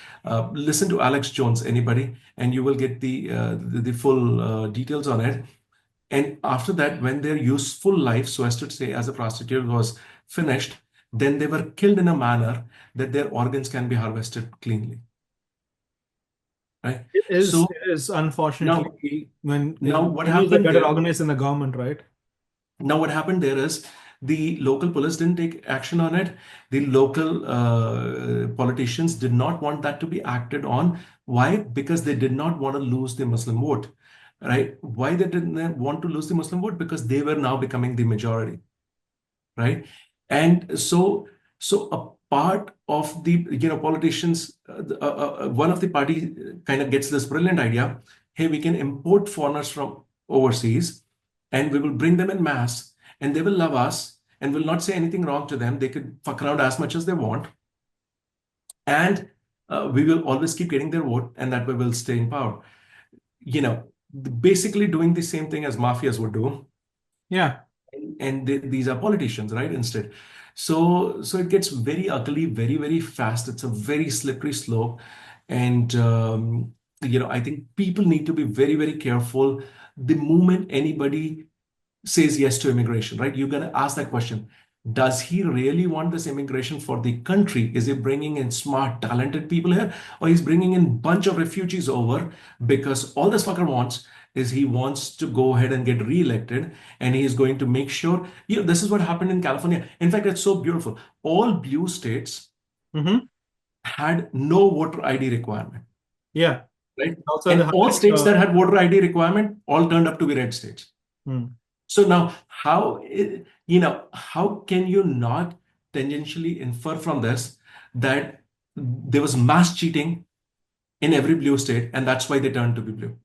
Listen to Alex Jones, anybody, and you will get the full details on it. And after that, when their useful life, so as to say, as a prostitute was finished, then they were killed in a manner that their organs can be harvested cleanly, right? So It is now, unfortunately when now what criminals are happened better there? organized in the government, right? Now what happened there is the local police didn't take action on it. The local politicians did not want that to be acted on. Why? Because they did not want to lose the Muslim vote, right? Why they didn't want to lose the Muslim vote? Because they were now becoming the majority, right? And so a part of the politicians, one of the party kind of gets this brilliant idea. Hey, we can import foreigners from overseas, and we will bring them in mass, and they will love us, and will not say anything wrong to them. They could fuck around as much as they want, and we will always keep getting their vote, and that way we'll stay in power. You know, basically doing the same thing as mafias would do, Yeah. and these are politicians, right? Instead, so it gets very ugly very, very fast. It's a very slippery slope, and I think people need to be very, very careful the moment anybody says yes to immigration, right? You're going to ask that question. Does he really want this immigration for the country? Is he bringing in smart, talented people here? Or he's bringing in bunch of refugees over because all this fucker wants is he wants to go ahead and get reelected, and he is going to make sure, this is what happened in California. In fact, it's so beautiful. All blue states Hmm. had no voter ID requirement, Yeah. right? Also the And all highest. states that had voter ID requirement all turned up to be red states. Hmm. So now, how can you not tangentially infer from this that there was mass cheating in every blue state, and that's why they turned to be blue?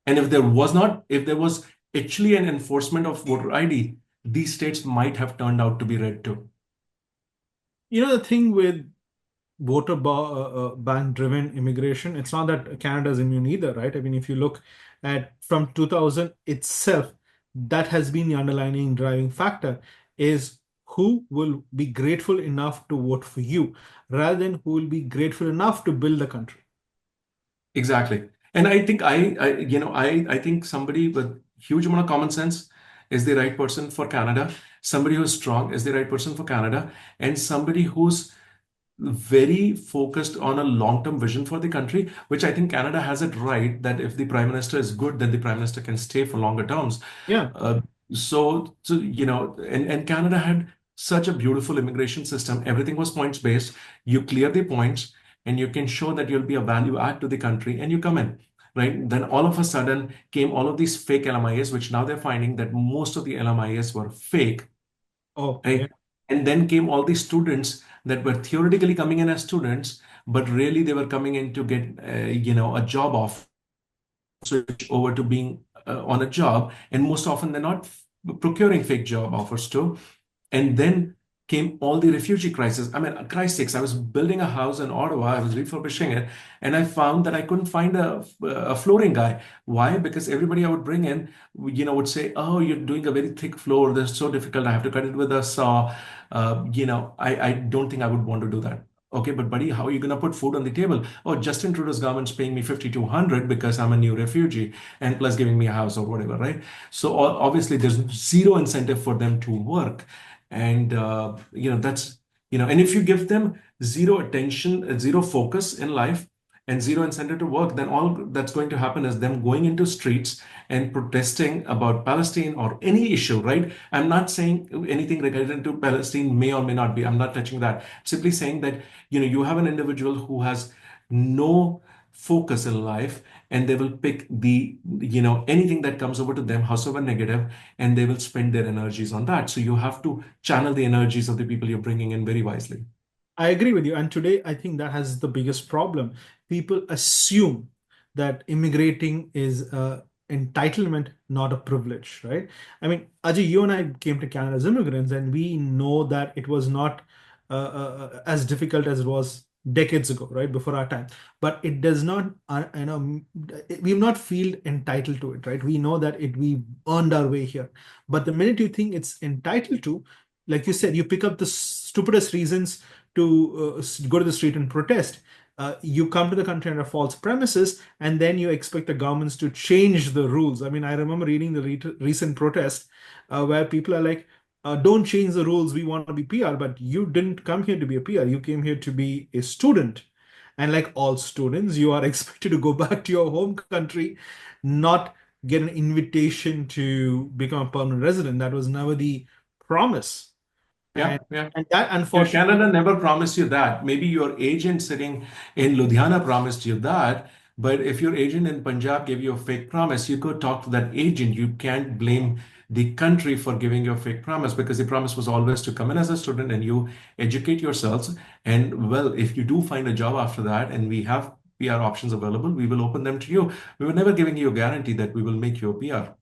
And if there was not, if there was actually an enforcement of voter ID, these states might have turned out to be red too. The thing with bank driven immigration, it's not that Canada is immune either, right? I mean, if you look at from 2000 itself, that has been the underlying driving factor is who will be grateful enough to vote for you rather than who will be grateful enough to build the country. Exactly. And I think I think somebody with huge amount of common sense is the right person for Canada. Somebody who's strong is the right person for Canada, and somebody who's very focused on a long-term vision for the country, which I think Canada has it right that if the prime minister is good, then the prime minister can stay for longer terms. Yeah. Uh, and Canada had such a beautiful immigration system. Everything was points based. You clear the points, and you can show that you'll be a value add to the country, and you come in. Right. Then all of a sudden came all of these fake LMIAs, which now they're finding that most of the LMIAs were fake, Oh, yeah. right? And then came all these students that were theoretically coming in as students, but really they were coming in to get, a job offer, switch over to being on a job. And most often they're not procuring fake job offers too. And then came all the refugee crisis. I mean, Christ sakes, I was building a house in Ottawa, I was refurbishing it, and I found that I couldn't find a flooring guy. Why? Because everybody I would bring in, would say, "Oh, you're doing a very thick floor. That's so difficult. I have to cut it with a saw." I don't think I would want to do that. Okay, but buddy, how are you going to put food on the table? Oh, Justin Trudeau's government's paying me 5,200 because I'm a new refugee and plus giving me a house or whatever, right? So obviously there's zero incentive for them to work. And, that's, and if you give them zero attention, zero focus in life, and zero incentive to work, then all that's going to happen is them going into streets and protesting about Palestine or any issue, right? I'm not saying anything related to Palestine may or may not be. I'm not touching that. Simply saying that, you have an individual who has no focus in life, and they will pick anything that comes over to them, howsoever negative, and they will spend their energies on that. So you have to channel the energies of the people you're bringing in very wisely. I agree with you. And today, I think that has the biggest problem. People assume that immigrating is entitlement, not a privilege, right? I mean, Ajay, you and I came to Canada as immigrants, and we know that it was not as difficult as it was decades ago, right, before our time. But it does not, we've not feel entitled to it, right? We know that we earned our way here. But the minute you think it's entitled to, like you said, you pick up the stupidest reasons to go to the street and protest. You come to the country under false premises, and then you expect the governments to change the rules. I mean, I remember reading the recent protest where people are like, don't change the rules. We want to be PR, but you didn't come here to be a PR. You came here to be a student. And like all students, you are expected to go back to your home country, not get an invitation to become a permanent resident. That was never the promise. Yeah, And yeah. and that Yeah, unfortunately, Canada never promised you that. Maybe your agent sitting in Ludhiana promised you that. But if your agent in Punjab gave you a fake promise, you could talk to that agent. You can't blame the country for giving you a fake promise, because the promise was always to come in as a student and you educate yourselves. And well, if you do find a job after that and we have PR options available, we will open them to you. We were never giving you a guarantee that we will make you a PR.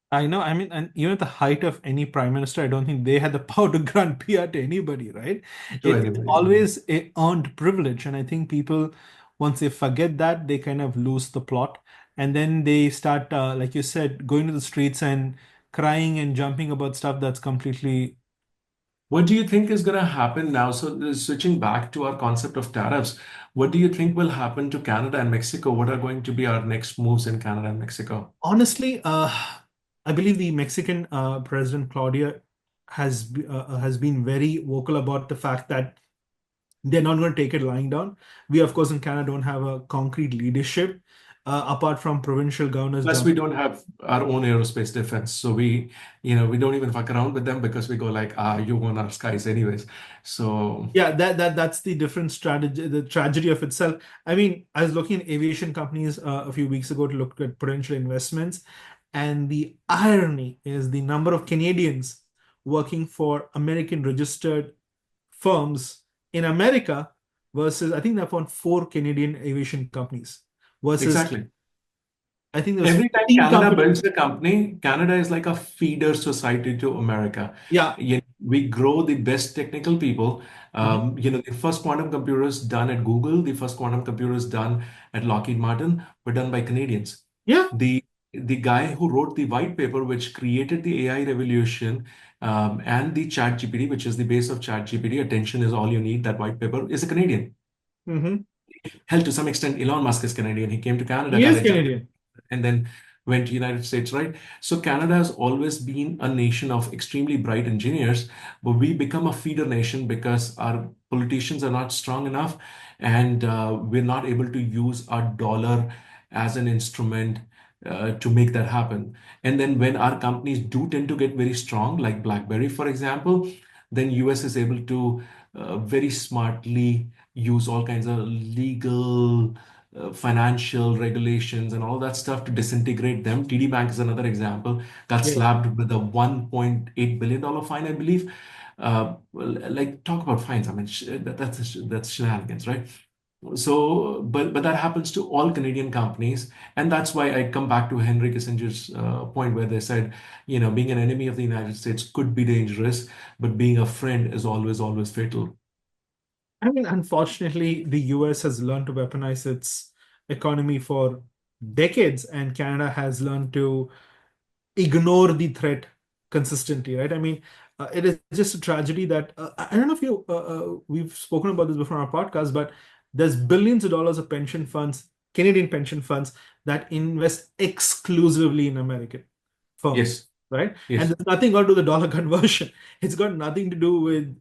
I know. I mean, and even at the height of any prime minister, I don't think they had the power to grant PR to anybody, right? To It's anybody. always a earned privilege, and I think people, once they forget that, they kind of lose the plot, and then they start, like you said, going to the streets and crying and jumping about stuff that's completely. What do you think is going to happen now? So, switching back to our concept of tariffs, what do you think will happen to Canada and Mexico? What are going to be our next moves in Canada and Mexico? Honestly, I believe the Mexican President Claudia has been very vocal about the fact that they're not going to take it lying down. We, of course, in Canada don't have a concrete leadership apart from provincial governors Plus, down. we don't have our own aerospace defense, so we don't even fuck around with them because we go like, you own our skies anyways. So, Yeah, that's the different strategy, the tragedy of itself. I mean, I was looking at aviation companies a few weeks ago to look at potential investments, and the irony is the number of Canadians working for American registered firms in America versus I think they found four Canadian aviation companies versus exactly. I think there's Every time 15 Canada companies. builds a company, Canada is like a feeder society to America. Yeah. We grow the best technical people. Mhm. The first quantum computers done at Google, the first quantum computers done at Lockheed Martin were done by Canadians. Yeah. The guy who wrote the white paper which created the AI revolution, and the Chat GPT, which is the base of Chat GPT, attention is all you need, that white paper is a Canadian. Hmm. Hell, to some extent, Elon Musk is Canadian. He came to Canada, He got is educated, Canadian. and then went to United States, right? So Canada has always been a nation of extremely bright engineers, but we become a feeder nation because our politicians are not strong enough, and we're not able to use our dollar as an instrument to make that happen. And then when our companies do tend to get very strong, like BlackBerry, for example, then US is able to very smartly use all kinds of legal, financial regulations and all that stuff to disintegrate them. TD Bank is another example. Got Yeah. slapped with a $1.8 billion fine, I believe. Well, like, talk about fines. I mean, that's shenanigans, right? So, but that happens to all Canadian companies, and that's why I come back to Henry Kissinger's point where they said, being an enemy of the United States could be dangerous, but being a friend is always, always fatal. I mean, unfortunately, the US has learned to weaponize its economy for decades, and Canada has learned to ignore the threat consistently, right? I mean, it is just a tragedy that I don't know if we've spoken about this before on our podcast, but there's billions of dollars of pension funds, Canadian pension funds, that invest exclusively in American firms, Yes, right? And yes. there's nothing got to do with the dollar conversion. It's got nothing to do with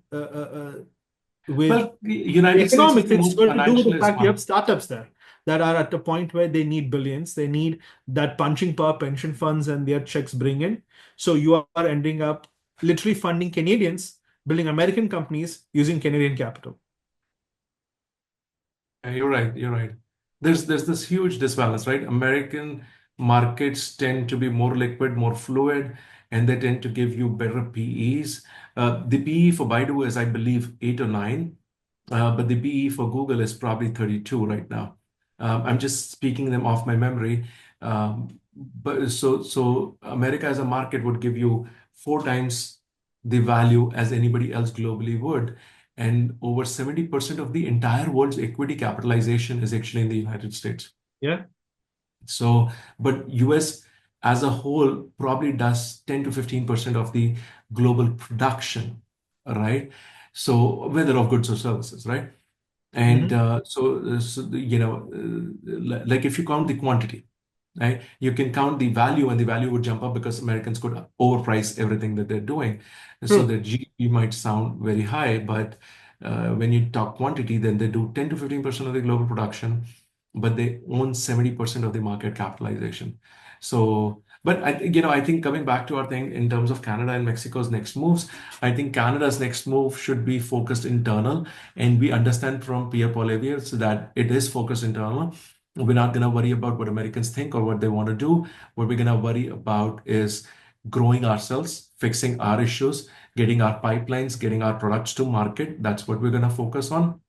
with Well, the United States is economics. the It's most got to do with the financialist fact you have one. startups there that are at a point where they need billions. They need that punching power pension funds and their checks bring in. So you are ending up literally funding Canadians, building American companies using Canadian capital. Yeah, you're right. You're right. There's this huge disbalance, right? American markets tend to be more liquid, more fluid, and they tend to give you better PEs. The PE for Baidu is, I believe, 8 or 9, but the PE for Google is probably 32 right now. I'm just speaking them off my memory. But so America as a market would give you 4 times the value as anybody else globally would. And over 70% of the entire world's equity capitalization is actually in the United States. Yeah. So, but US as a whole probably does 10 to 15% of the global production, right? So, whether of goods or services, right? And Hmm. like if you count the quantity, right? You can count the value, and the value would jump up because Americans could overprice everything that they're doing. So True. the GDP might sound very high, but when you talk quantity, then they do 10 to 15% of the global production, but they own 70% of the market capitalization. So, but I think coming back to our thing in terms of Canada and Mexico's next moves, I think Canada's next move should be focused internal, and we understand from Pierre Poilievre that it is focused internal. We're not going to worry about what Americans think or what they want to do. What we're going to worry about is growing ourselves, fixing our issues, getting our pipelines, getting our products to market. That's what we're going to focus on.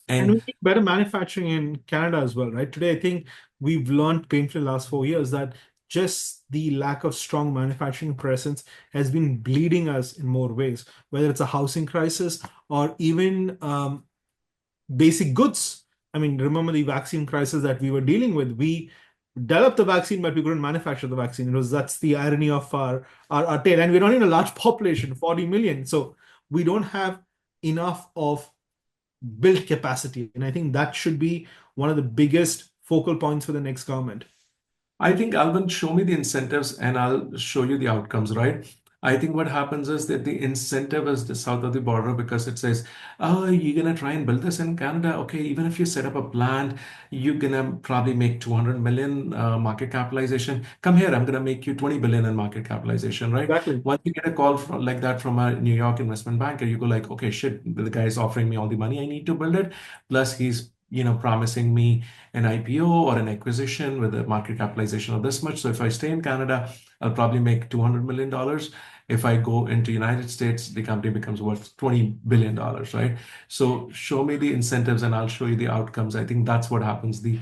And we And need better manufacturing in Canada as well, right? Today, I think we've learned painfully last 4 years that just the lack of strong manufacturing presence has been bleeding us in more ways, whether it's a housing crisis or even basic goods. I mean, remember the vaccine crisis that we were dealing with? We developed the vaccine, but we couldn't manufacture the vaccine. That's the irony of our tale. And we're not in a large population, 40 million. So we don't have enough of build capacity. And I think that should be one of the biggest focal points for the next government. I think, Alvin, show me the incentives and I'll show you the outcomes, right? I think what happens is that the incentive is the south of the border because it says, oh, you're going to try and build this in Canada. Okay, even if you set up a plant, you're going to probably make 200 million market capitalization. Come here, I'm going to make you 20 billion in market capitalization, right? Exactly. Once you get a call like that from a New York investment banker, you go like, okay, shit, the guy is offering me all the money I need to build it. Plus he's, promising me an IPO or an acquisition with a market capitalization of this much. So if I stay in Canada, I'll probably make $200 million. If I go into United States, the company becomes worth $20 billion, right? So show me the incentives and I'll show you the outcomes. I think that's what happens. The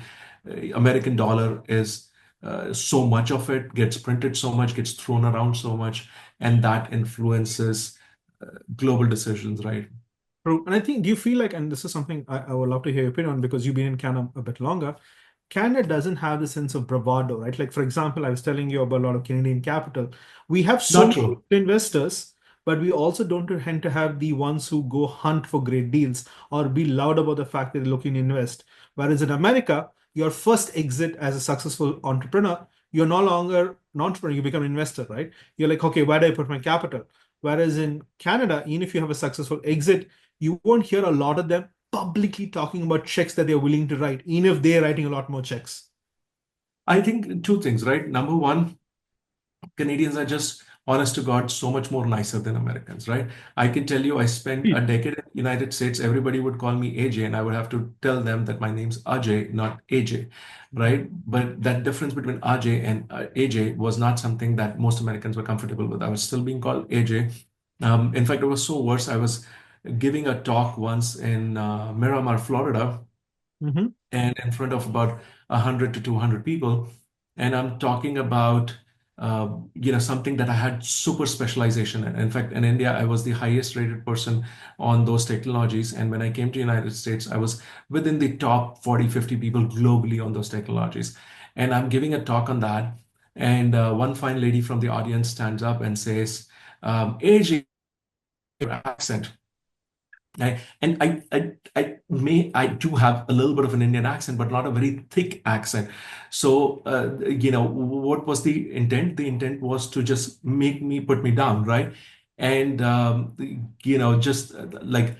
American dollar is so much of it gets printed so much, gets thrown around so much, and that influences global decisions, right? True. And I think, do you feel like, and this is something I would love to hear your opinion on because you've been in Canada a bit longer, Canada doesn't have the sense of bravado, right? Like, for example, I was telling you about a lot of Canadian capital. We have so Not many true. investors, but we also don't tend to have the ones who go hunt for great deals or be loud about the fact that they're looking to invest. Whereas in America, your first exit as a successful entrepreneur, you're no longer an entrepreneur, you become an investor, right? You're like, okay, where do I put my capital? Whereas in Canada, even if you have a successful exit, you won't hear a lot of them publicly talking about checks that they're willing to write, even if they're writing a lot more checks. I think two things, right? Number one, Canadians are just honest to God so much more nicer than Americans, right? I can tell you I spent a decade in the United States. Everybody would call me AJ, and I would have to tell them that my name's Ajay, not AJ, right? But that difference between Ajay and AJ was not something that most Americans were comfortable with. I was still being called AJ. In fact, it was so worse. I was giving a talk once in Miramar, Florida, Mhm. and in front of about 100 to 200 people. And I'm talking about, something that I had super specialization in. In fact, in India, I was the highest rated person on those technologies. And when I came to United States, I was within the top 40, 50 people globally on those technologies. And I'm giving a talk on that. And one fine lady from the audience stands up and says, AJ, your accent. I do have a little bit of an Indian accent, but not a very thick accent. So, what was the intent? The intent was to just put me down, right? And, just like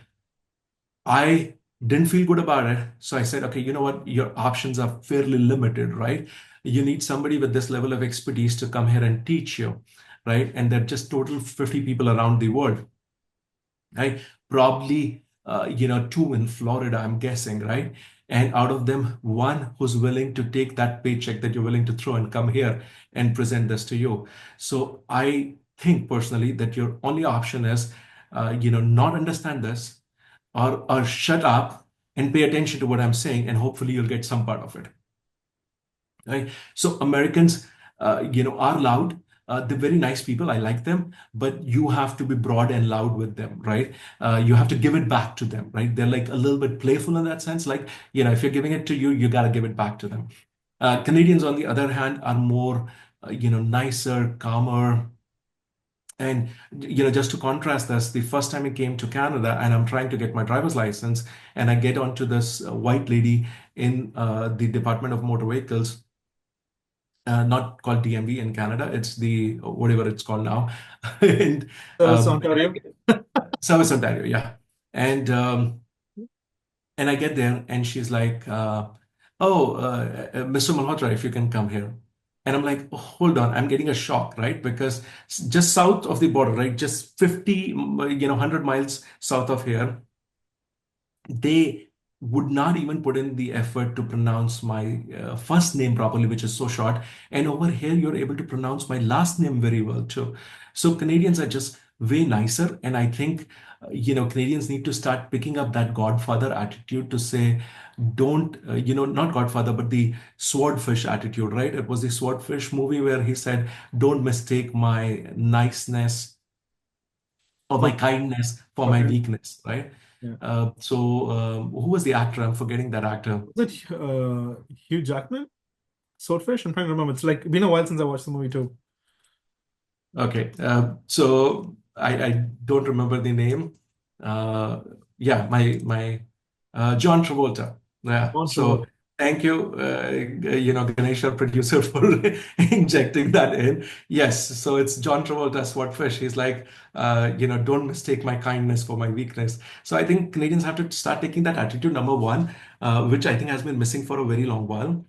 I didn't feel good about it. So I said, okay, you know what? Your options are fairly limited, right? You need somebody with this level of expertise to come here and teach you, right? And there are just total 50 people around the world, right? Probably, two in Florida, I'm guessing, right? And out of them, one who's willing to take that paycheck that you're willing to throw and come here and present this to you. So I think personally that your only option is, not understand this, or shut up and pay attention to what I'm saying, and hopefully you'll get some part of it. Right? So Americans, are loud. They're very nice people. I like them, but you have to be broad and loud with them, right? You have to give it back to them, right? They're like a little bit playful in that sense. Like, if you're giving it to you, you got to give it back to them. Canadians, on the other hand, are more, nicer, calmer. And just to contrast this, the first time I came to Canada and I'm trying to get my driver's license, and I get onto this white lady in the Department of Motor Vehicles, not called DMV in Canada, it's the whatever it's called now, and Service and Ontario. Service Ontario, yeah, and I get there and she's like, "Oh, Mr. Malhotra, if you can come here." And I'm like, oh, hold on, I'm getting a shock, right? Because just south of the border, right, just 50, 100 miles south of here, they would not even put in the effort to pronounce my first name properly, which is so short. And over here, you're able to pronounce my last name very well too. So Canadians are just way nicer. And I think, Canadians need to start picking up that Godfather attitude to say, don't, not Godfather, but the swordfish attitude, right? It was the swordfish movie where he said, don't mistake my niceness or my For kindness for my okay. weakness, right? Yeah. Who was the actor? I'm forgetting that actor. Was it Hugh Jackman? Swordfish? I'm trying to remember. It's like been a while since I watched the movie too. Okay, so I don't remember the name. Uh, yeah, my John Travolta. Yeah, John so Travolta. thank you, Ganesh, our producer, for injecting that in. Yes, so it's John Travolta, Swordfish. He's like, don't mistake my kindness for my weakness. So I think Canadians have to start taking that attitude, number one, which I think has been missing for a very long while.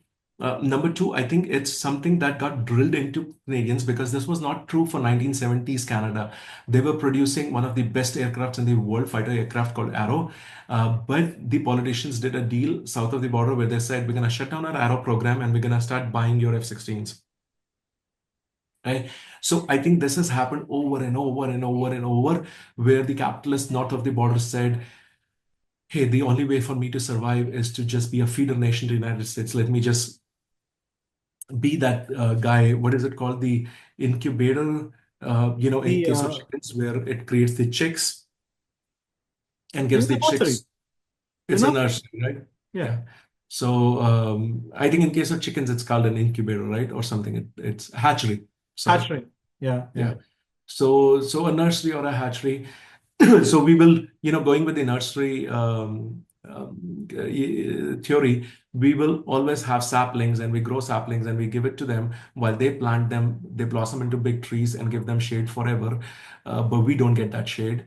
Number two, I think it's something that got drilled into Canadians because this was not true for 1970s Canada. They were producing one of the best aircrafts in the world, fighter aircraft called Arrow. But the politicians did a deal south of the border where they said, we're going to shut down our Arrow program and we're going to start buying your F-16s. Right? So I think this has happened over and over and over and over, where the capitalists north of the border said, hey, the only way for me to survive is to just be a feeder nation to the United States. Let me just be that guy. What is it called? The incubator, in The case of chickens, where it creates the chicks and in gives the the nursery. chicks. The It's a nursery. nursery, right? Yeah. Yeah. So I think in case of chickens, it's called an incubator, right? Or something. It's hatchery. Sorry. Hatchling. Yeah, yeah. Yeah. So a nursery or a hatchery. So we will, going with the nursery theory, we will always have saplings, and we grow saplings and we give it to them while they plant them, they blossom into big trees and give them shade forever. But we don't get that shade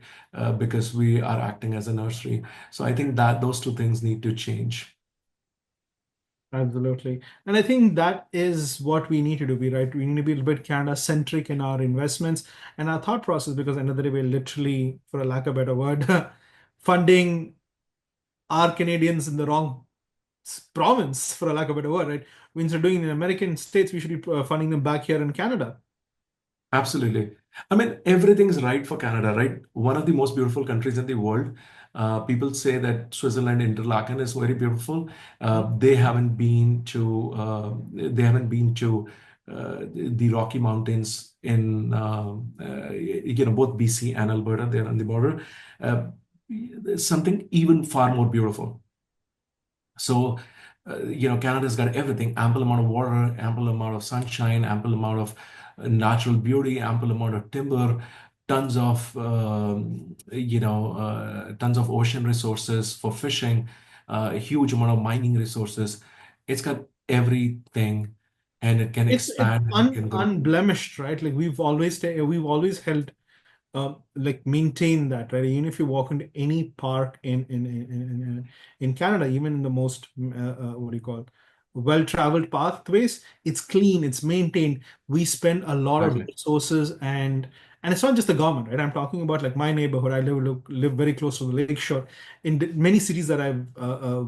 because we are acting as a nursery. So I think that those two things need to change. Absolutely. And I think that is what we need to do, right? We need to be a little bit Canada-centric in our investments and our thought process because at the end of the day, we're literally, for a lack of a better word, funding our Canadians in the wrong province, for a lack of a better word, right? Instead of doing it in American states, we should be funding them back here in Canada. Absolutely. I mean, everything's right for Canada, right? One of the most beautiful countries in the world. People say that Switzerland, Interlaken is very beautiful. They haven't been to the Rocky Mountains in both BC and Alberta. They're on the border. There's something even far more beautiful. So, Canada's got everything, ample amount of water, ample amount of sunshine, ample amount of natural beauty, ample amount of timber, tons of, tons of ocean resources for fishing, a huge amount of mining resources. It's got everything, and it can It's expand and it un can grow. unblemished, right? Like we've always held like maintain that, right? Even if you walk into any park in Canada, even in the most what do you call well-traveled pathways, it's clean, it's maintained. We spend a lot of Exactly. resources, and it's not just the government, right? I'm talking about like my neighborhood. I live very close to the lakeshore. In many cities that I've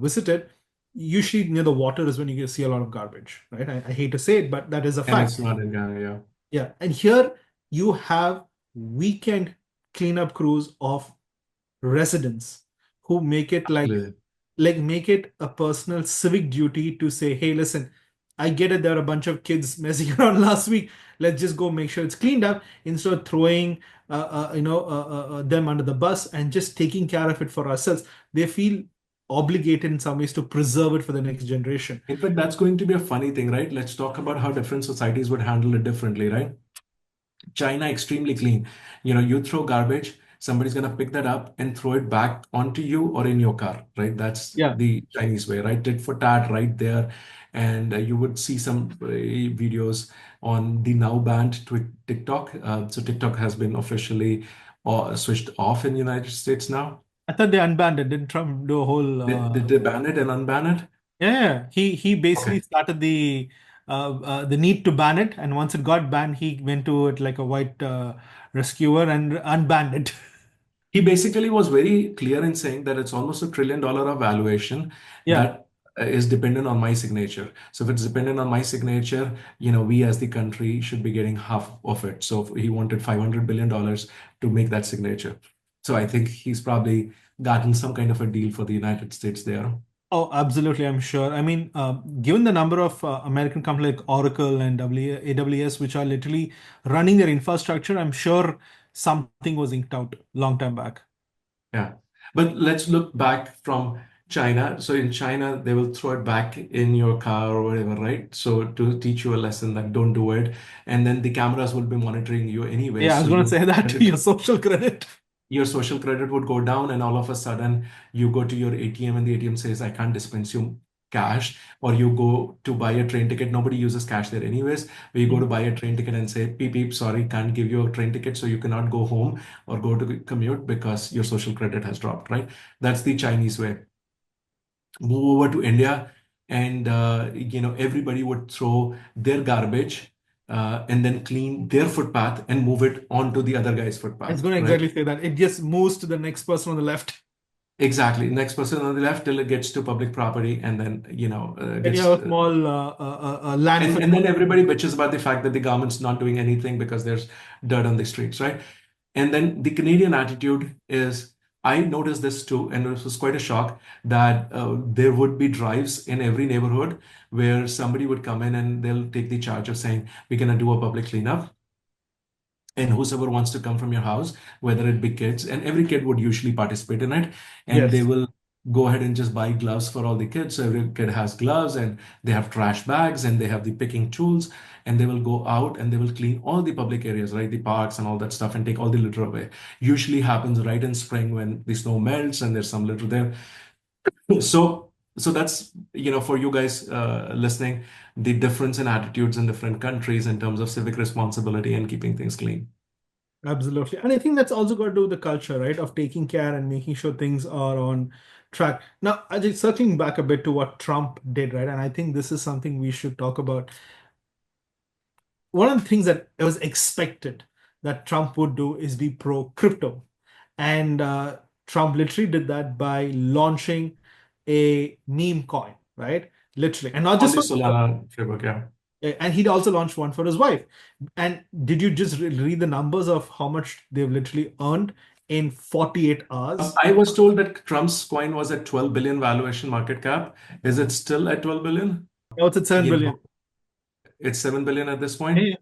visited, usually near the water is when you see a lot of garbage, right? I hate to say it, but that is a And fact. it's not in Ghana, yeah. Yeah, and here you have weekend cleanup crews of residents who make it Absolutely. make it a personal civic duty to say, hey, listen, I get it, there are a bunch of kids messing around last week. Let's just go make sure it's cleaned up instead of throwing them under the bus and just taking care of it for ourselves. They feel obligated in some ways to preserve it for the next generation. In fact, that's going to be a funny thing, right? Let's talk about how different societies would handle it differently, right? China extremely clean. You throw garbage, somebody's gonna pick that up and throw it back onto you or in your car, right? That's Yeah. the Chinese way, right? Tit for tat, right there. And you would see some videos on the now banned TikTok. So TikTok has been officially switched off in the United States now. I thought they unbanned it. Didn't Trump do a whole Did they ban it and unban it? Yeah, he basically Okay. started the need to ban it, and once it got banned, he went to it like a white rescuer and unbanned it. He basically was very clear in saying that it's almost $1 trillion of valuation Yeah. that is dependent on my signature. So if it's dependent on my signature, we as the country should be getting half of it. So he wanted $500 billion to make that signature. So I think he's probably gotten some kind of a deal for the United States there. Oh, absolutely, I'm sure. I mean, given the number of American companies like Oracle and AWS, which are literally running their infrastructure, I'm sure something was inked out long time back. Yeah. But let's look back from China. So in China, they will throw it back in your car or whatever, right? So to teach you a lesson that don't do it. And then the cameras will be monitoring you anyway. Yeah, I So was going to say that your social credit. your social credit would go down, and all of a sudden you go to your ATM and the ATM says, I can't dispense you cash, or you go to buy a train ticket. Nobody uses cash there anyways. But you go to buy a train ticket and say, beep, beep, sorry, can't give you a train ticket, so you cannot go home or go to commute because your social credit has dropped, right? That's the Chinese way. Move over to India, and everybody would throw their garbage and then clean their footpath and move it onto the other guy's I was footpath, going to right? exactly say that. It just moves to the next person on the left. Exactly. Next person on the left till it gets to public property, and then And you gets have a small landfill. and then everybody bitches about the fact that the government's not doing anything because there's dirt on the streets, right? And then the Canadian attitude is, I noticed this too, and it was quite a shock that there would be drives in every neighborhood where somebody would come in and they'll take the charge of saying, we're gonna do a public cleanup. And whosoever wants to come from your house, whether it be kids, and every kid would usually participate in it, and they Yes. will go ahead and just buy gloves for all the kids. So every kid has gloves, and they have trash bags, and they have the picking tools, and they will go out and they will clean all the public areas, right? The parks and all that stuff, and take all the litter away. Usually happens right in spring when the snow melts and there's some litter there. So that's, for you guys listening, the difference in attitudes in different countries in terms of civic responsibility and keeping things clean. Absolutely. And I think that's also got to do with the culture, right? Of taking care and making sure things are on track. Now, I just circling back a bit to what Trump did, right? And I think this is something we should talk about. One of the things that it was expected that Trump would do is be pro crypto. And Trump literally did that by launching a meme coin, right? Literally. And not On just the for Solana framework, yeah. and he'd also launched one for his wife. And did you just read the numbers of how much they've literally earned in 48 hours? I was told that Trump's coin was at 12 billion valuation market cap. Is it still at 12 billion? Now it's at 7 You billion. know, it's 7 billion at this point. Yeah.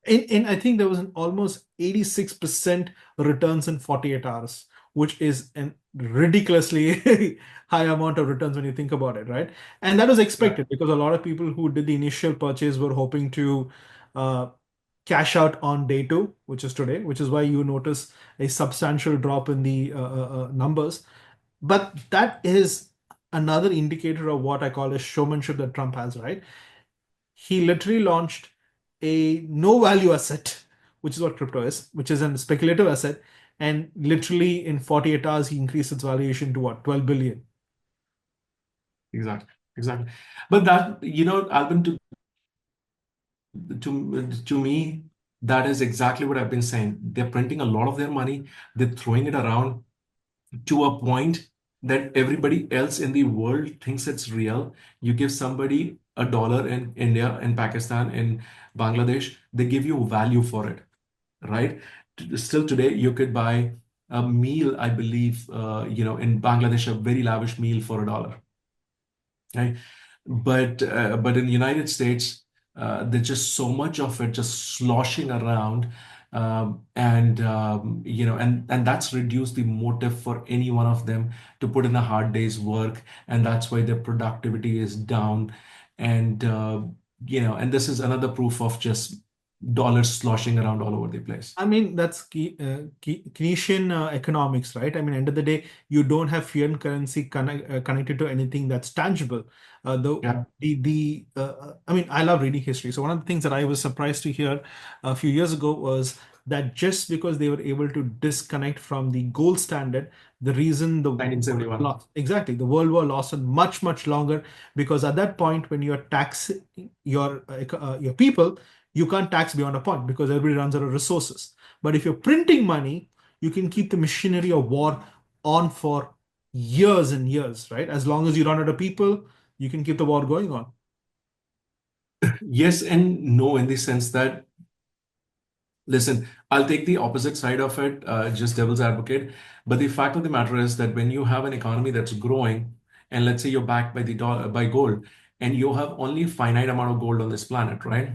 And I think there was an almost 86% returns in 48 hours, which is an ridiculously high amount of returns when you think about it, right? And that was Yeah. expected because a lot of people who did the initial purchase were hoping to uh, cash out on day two, which is today, which is why you notice a substantial drop in the numbers. But that is another indicator of what I call a showmanship that Trump has, right? He literally launched a no value asset, which is what crypto is, which is a speculative asset. And literally in 48 hours, he increased its valuation to what, 12 billion. Exactly, exactly. But that, Alvin, to me, that is exactly what I've been saying. They're printing a lot of their money, they're throwing it around to a point that everybody else in the world thinks it's real. You give somebody $1 in India, in Pakistan, in Bangladesh, they give you value for it, right? Still today, you could buy a meal, I believe, in Bangladesh, a very lavish meal for $1. Right? But in the United States, there's just so much of it just sloshing around, and that's reduced the motive for any one of them to put in a hard day's work, and that's why their productivity is down, and this is another proof of just dollars sloshing around all over the place. I mean, that's Keynesian economics, right? I mean, end of the day, you don't have fiat currency connected to anything that's tangible. Yeah, I mean, I love reading history. So one of the things that I was surprised to hear a few years ago was that just because they were able to disconnect from the gold standard, the reason the world 1971. lost, exactly, the World War lasted much, much longer, because at that point, when you're taxing your people, you can't tax beyond a point because everybody runs out of resources. But if you're printing money, you can keep the machinery of war on for years and years, right? As long as you run out of people, you can keep the war going on. Yes and no, in the sense that, listen, I'll take the opposite side of it, just devil's advocate. But the fact of the matter is that when you have an economy that's growing, and let's say you're backed by the dollar, by gold, and you have only a finite amount of gold on this planet, right?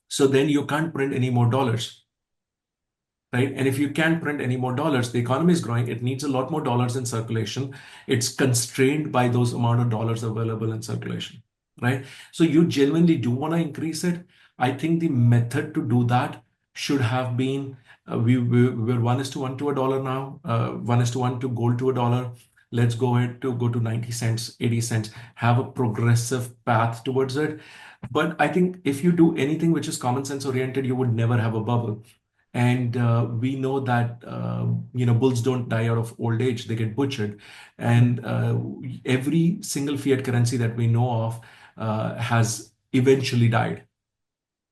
So then you can't print any more dollars, right? And if you can't print any more dollars, the economy is growing. It needs a lot more dollars in circulation. It's constrained by those amount of dollars available in circulation, right? So you genuinely do want to increase it. I think the method to do that should have been we're 1:1 to $1 now, 1:1 to gold to $1. Let's go ahead to go to 90 cents, 80 cents, have a progressive path towards it. But I think if you do anything which is common sense oriented, you would never have a bubble. And we know that bulls don't die out of old age; they get butchered. And every single fiat currency that we know of has eventually died,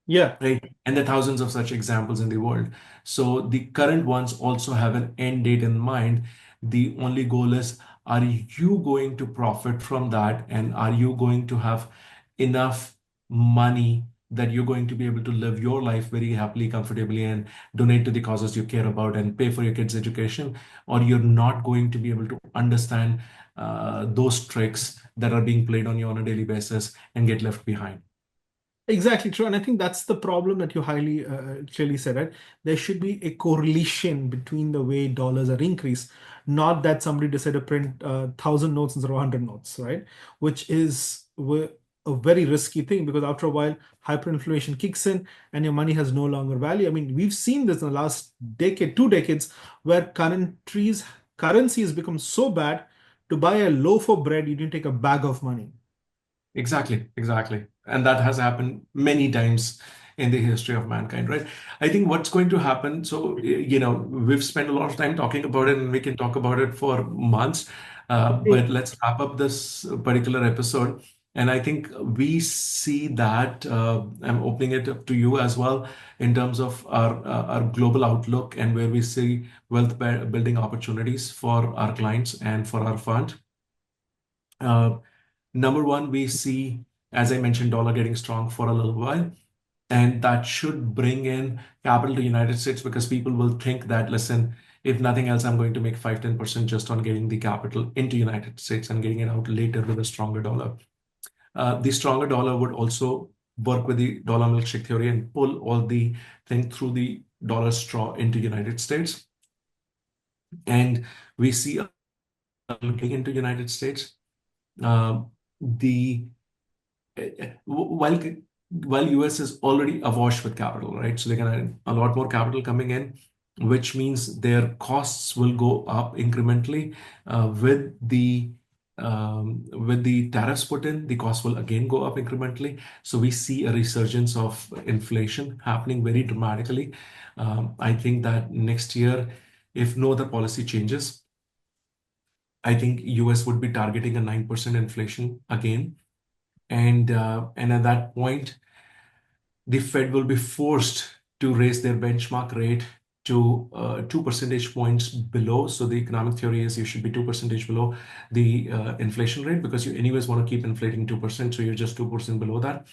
Yeah. right? And there are thousands of such examples in the world. So the current ones also have an end date in mind. The only goal is, are you going to profit from that? And are you going to have enough money that you're going to be able to live your life very happily, comfortably, and donate to the causes you care about and pay for your kids' education? Or you're not going to be able to understand those tricks that are being played on you on a daily basis and get left behind. Exactly true. And I think that's the problem that you highly clearly said, right? There should be a correlation between the way dollars are increased, not that somebody decided to print 1,000 notes instead of 100 notes, right? Which is a very risky thing, because after a while, hyperinflation kicks in and your money has no longer value. I mean, we've seen this in the last decade, 2 decades, where currency has become so bad, to buy a loaf of bread, you need to take a bag of money. Exactly, exactly. And that has happened many times in the history of mankind, right? I think what's going to happen, so, we've spent a lot of time talking about it and we can talk about it for months, but let's wrap up this particular episode. And I think we see that I'm opening it up to you as well in terms of our global outlook and where we see building opportunities for our clients and for our fund. Uh, Number one, we see, as I mentioned, dollar getting strong for a little while, and that should bring in capital to United States because people will think that, listen, if nothing else, I'm going to make 5-10% just on getting the capital into United States and getting it out later with a stronger dollar. The stronger dollar would also work with the dollar milkshake theory and pull all the thing through the dollar straw into United States. And we see a looking into United States. The while US is already awash with capital, right? So they can have a lot more capital coming in, which means their costs will go up incrementally with the with the tariffs put in, the cost will again go up incrementally. So we see a resurgence of inflation happening very dramatically. I think that next year, if no other policy changes, I think US would be targeting a 9% inflation again. And at that point, the Fed will be forced to raise their benchmark rate to 2 percentage points below. So the economic theory is you should be 2% below the inflation rate because you anyways want to keep inflating 2%. So you're just 2% below that.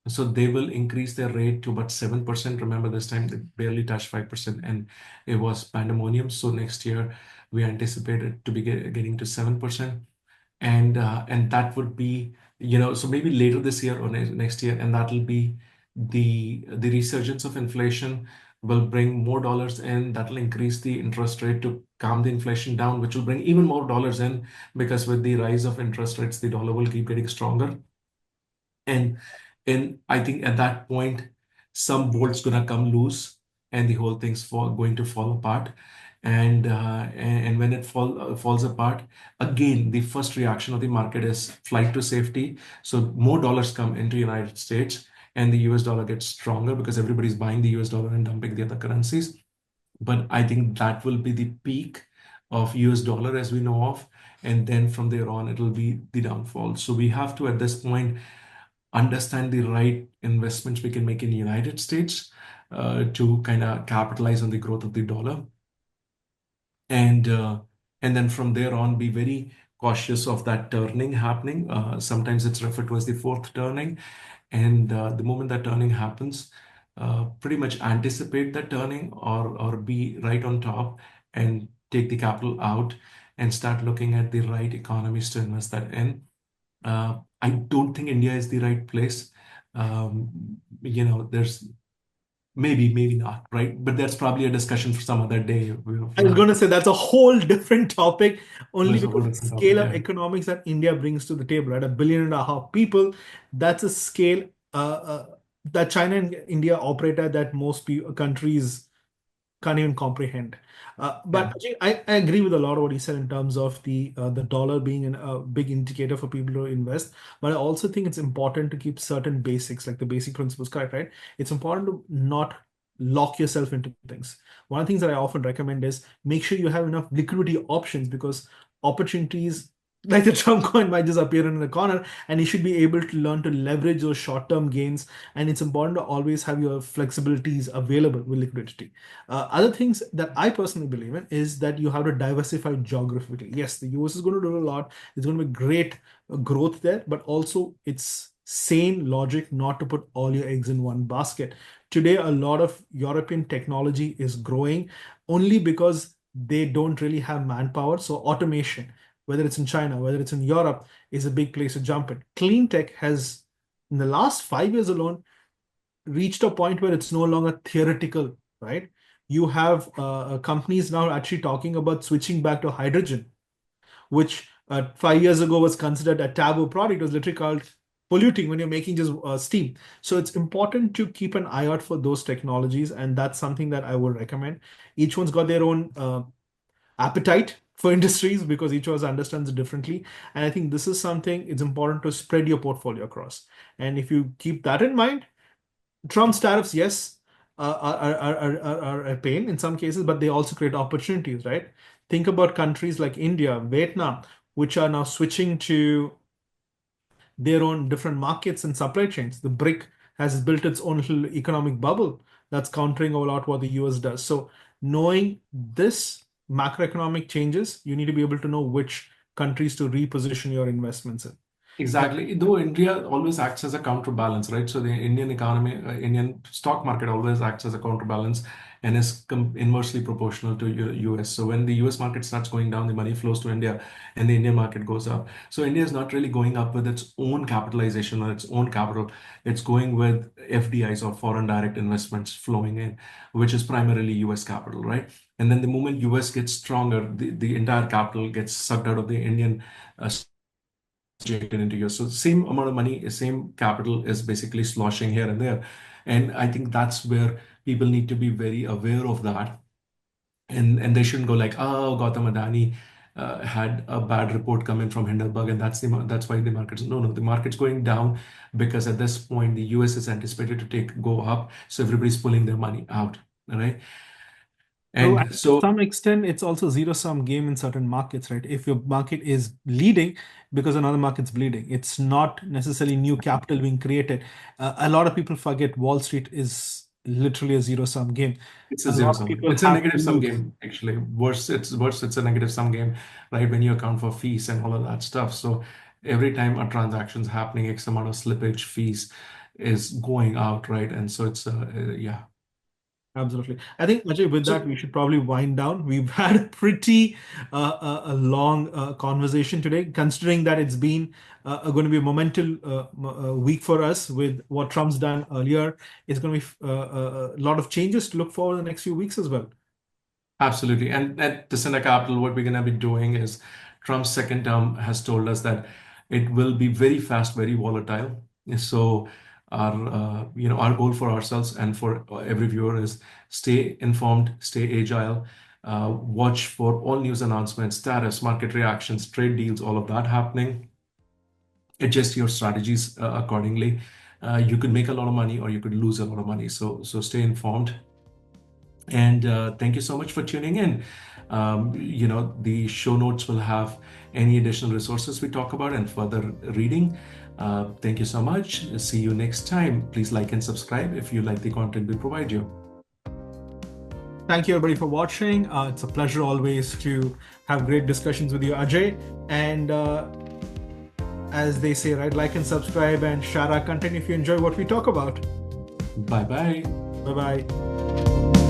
So they will increase their rate to about 7%. Remember, this time they barely touched 5%, and it was pandemonium. So next year we anticipate it to be getting to 7%, and that would be, so maybe later this year or next year, and that'll be the resurgence of inflation will bring more dollars in. That'll increase the interest rate to calm the inflation down, which will bring even more dollars in, because with the rise of interest rates, the dollar will keep getting stronger. And and I think at that point, some bolt's gonna come loose, and the whole thing's going to fall apart. And when it falls apart, again, the first reaction of the market is flight to safety. So more dollars come into United States, and the US dollar gets stronger because everybody's buying the US dollar and dumping the other currencies. But I think that will be the peak of US dollar as we know of. And then from there on, it'll be the downfall. So we have to, at this point, understand the right investments we can make in the United States to kind of capitalize on the growth of the dollar. And then from there on, be very cautious of that turning happening. Sometimes it's referred to as the fourth turning. And the moment that turning happens, pretty much anticipate that turning, or be right on top and take the capital out and start looking at the right economies to invest that in. I don't think India is the right place. There's maybe not, right? But that's probably a discussion for some other day. I was going to say that's a whole different topic, only That's a whole because the different topic. scale of Yeah. economics that India brings to the table, right? 1.5 billion people, that's a scale that China and India operate at that most countries can't even comprehend. But Yeah. Ajay, I agree with a lot of what you said in terms of the dollar being a big indicator for people to invest. But I also think it's important to keep certain basics, like the basic principles correct, right? It's important to not lock yourself into things. One of the things that I often recommend is make sure you have enough liquidity options, because opportunities like the Trump coin might just appear in the corner, and you should be able to learn to leverage those short-term gains. And it's important to always have your flexibilities available with liquidity. Other things that I personally believe in is that you have to diversify geographically. Yes, the US is going to do a lot. It's going to be great growth there, but also it's sane logic not to put all your eggs in one basket. Today, a lot of European technology is growing only because they don't really have manpower. So automation, whether it's in China, whether it's in Europe, is a big place to jump in. Clean tech has, in the last 5 years alone, reached a point where it's no longer theoretical, right? You have companies now actually talking about switching back to hydrogen, which 5 years ago was considered a taboo product. It was literally called polluting when you're making just steam. So it's important to keep an eye out for those technologies, and that's something that I would recommend. Each one's got their own appetite for industries because each one understands it differently. And I think this is something it's important to spread your portfolio across. And if you keep that in mind, Trump's tariffs, yes, are a pain in some cases, but they also create opportunities, right? Think about countries like India, Vietnam, which are now switching to their own different markets and supply chains. The BRIC has built its own little economic bubble that's countering a lot what the US does. So, knowing this macroeconomic changes, you need to be able to know which countries to reposition your investments in. But Exactly. Though India always acts as a counterbalance, right? So the Indian economy, Indian stock market always acts as a counterbalance and is inversely proportional to US. So when the US market starts going down, the money flows to India and the Indian market goes up. So India is not really going up with its own capitalization or its own capital. It's going with FDIs, or foreign direct investments, flowing in, which is primarily US capital, right? And then the moment US gets stronger, the entire capital gets sucked out of the Indian injected into you. So same amount of money, same capital is basically sloshing here and there. And I think that's where people need to be very aware of that. And they shouldn't go like, oh, Gautam Adani had a bad report come in from Hindenburg, and that's why the market's the market's going down because at this point the US is anticipated to go up, so everybody's pulling their money out, right? Well, And to so some extent, it's also zero-sum game in certain markets, right? If your market is leading because another market's bleeding, it's not necessarily new capital being created. A lot of people forget Wall Street is literally a zero-sum game. it's a A zero lot of sum game. people It's a have to negative sum lose. game, actually. Worse, it's a negative sum game, right? When you account for fees and all of that stuff. So every time a transaction's happening, X amount of slippage fees is going out, right? And so it's yeah. Absolutely. I think, Ajay, with that, So we should probably wind down. We've had a pretty a long conversation today, considering that it's been going to be a momentous week for us with what Trump's done earlier. It's going to be a lot of changes to look for in the next few weeks as well. absolutely. And at Tacenda Capital, what we're going to be doing is Trump's second term has told us that it will be very fast, very volatile. So our goal for ourselves and for every viewer is stay informed, stay agile, watch for all news announcements, tariffs, market reactions, trade deals, all of that happening. Adjust your strategies accordingly. You could make a lot of money or you could lose a lot of money. So stay informed. And thank you so much for tuning in. The show notes will have any additional resources we talk about and further reading. Thank you so much. See you next time. Please like and subscribe if you like the content we provide you. Thank you, everybody, for watching. It's a pleasure always to have great discussions with you, Ajay. And as they say, right, like and subscribe and share our content if you enjoy what we talk about. Bye bye. Bye bye.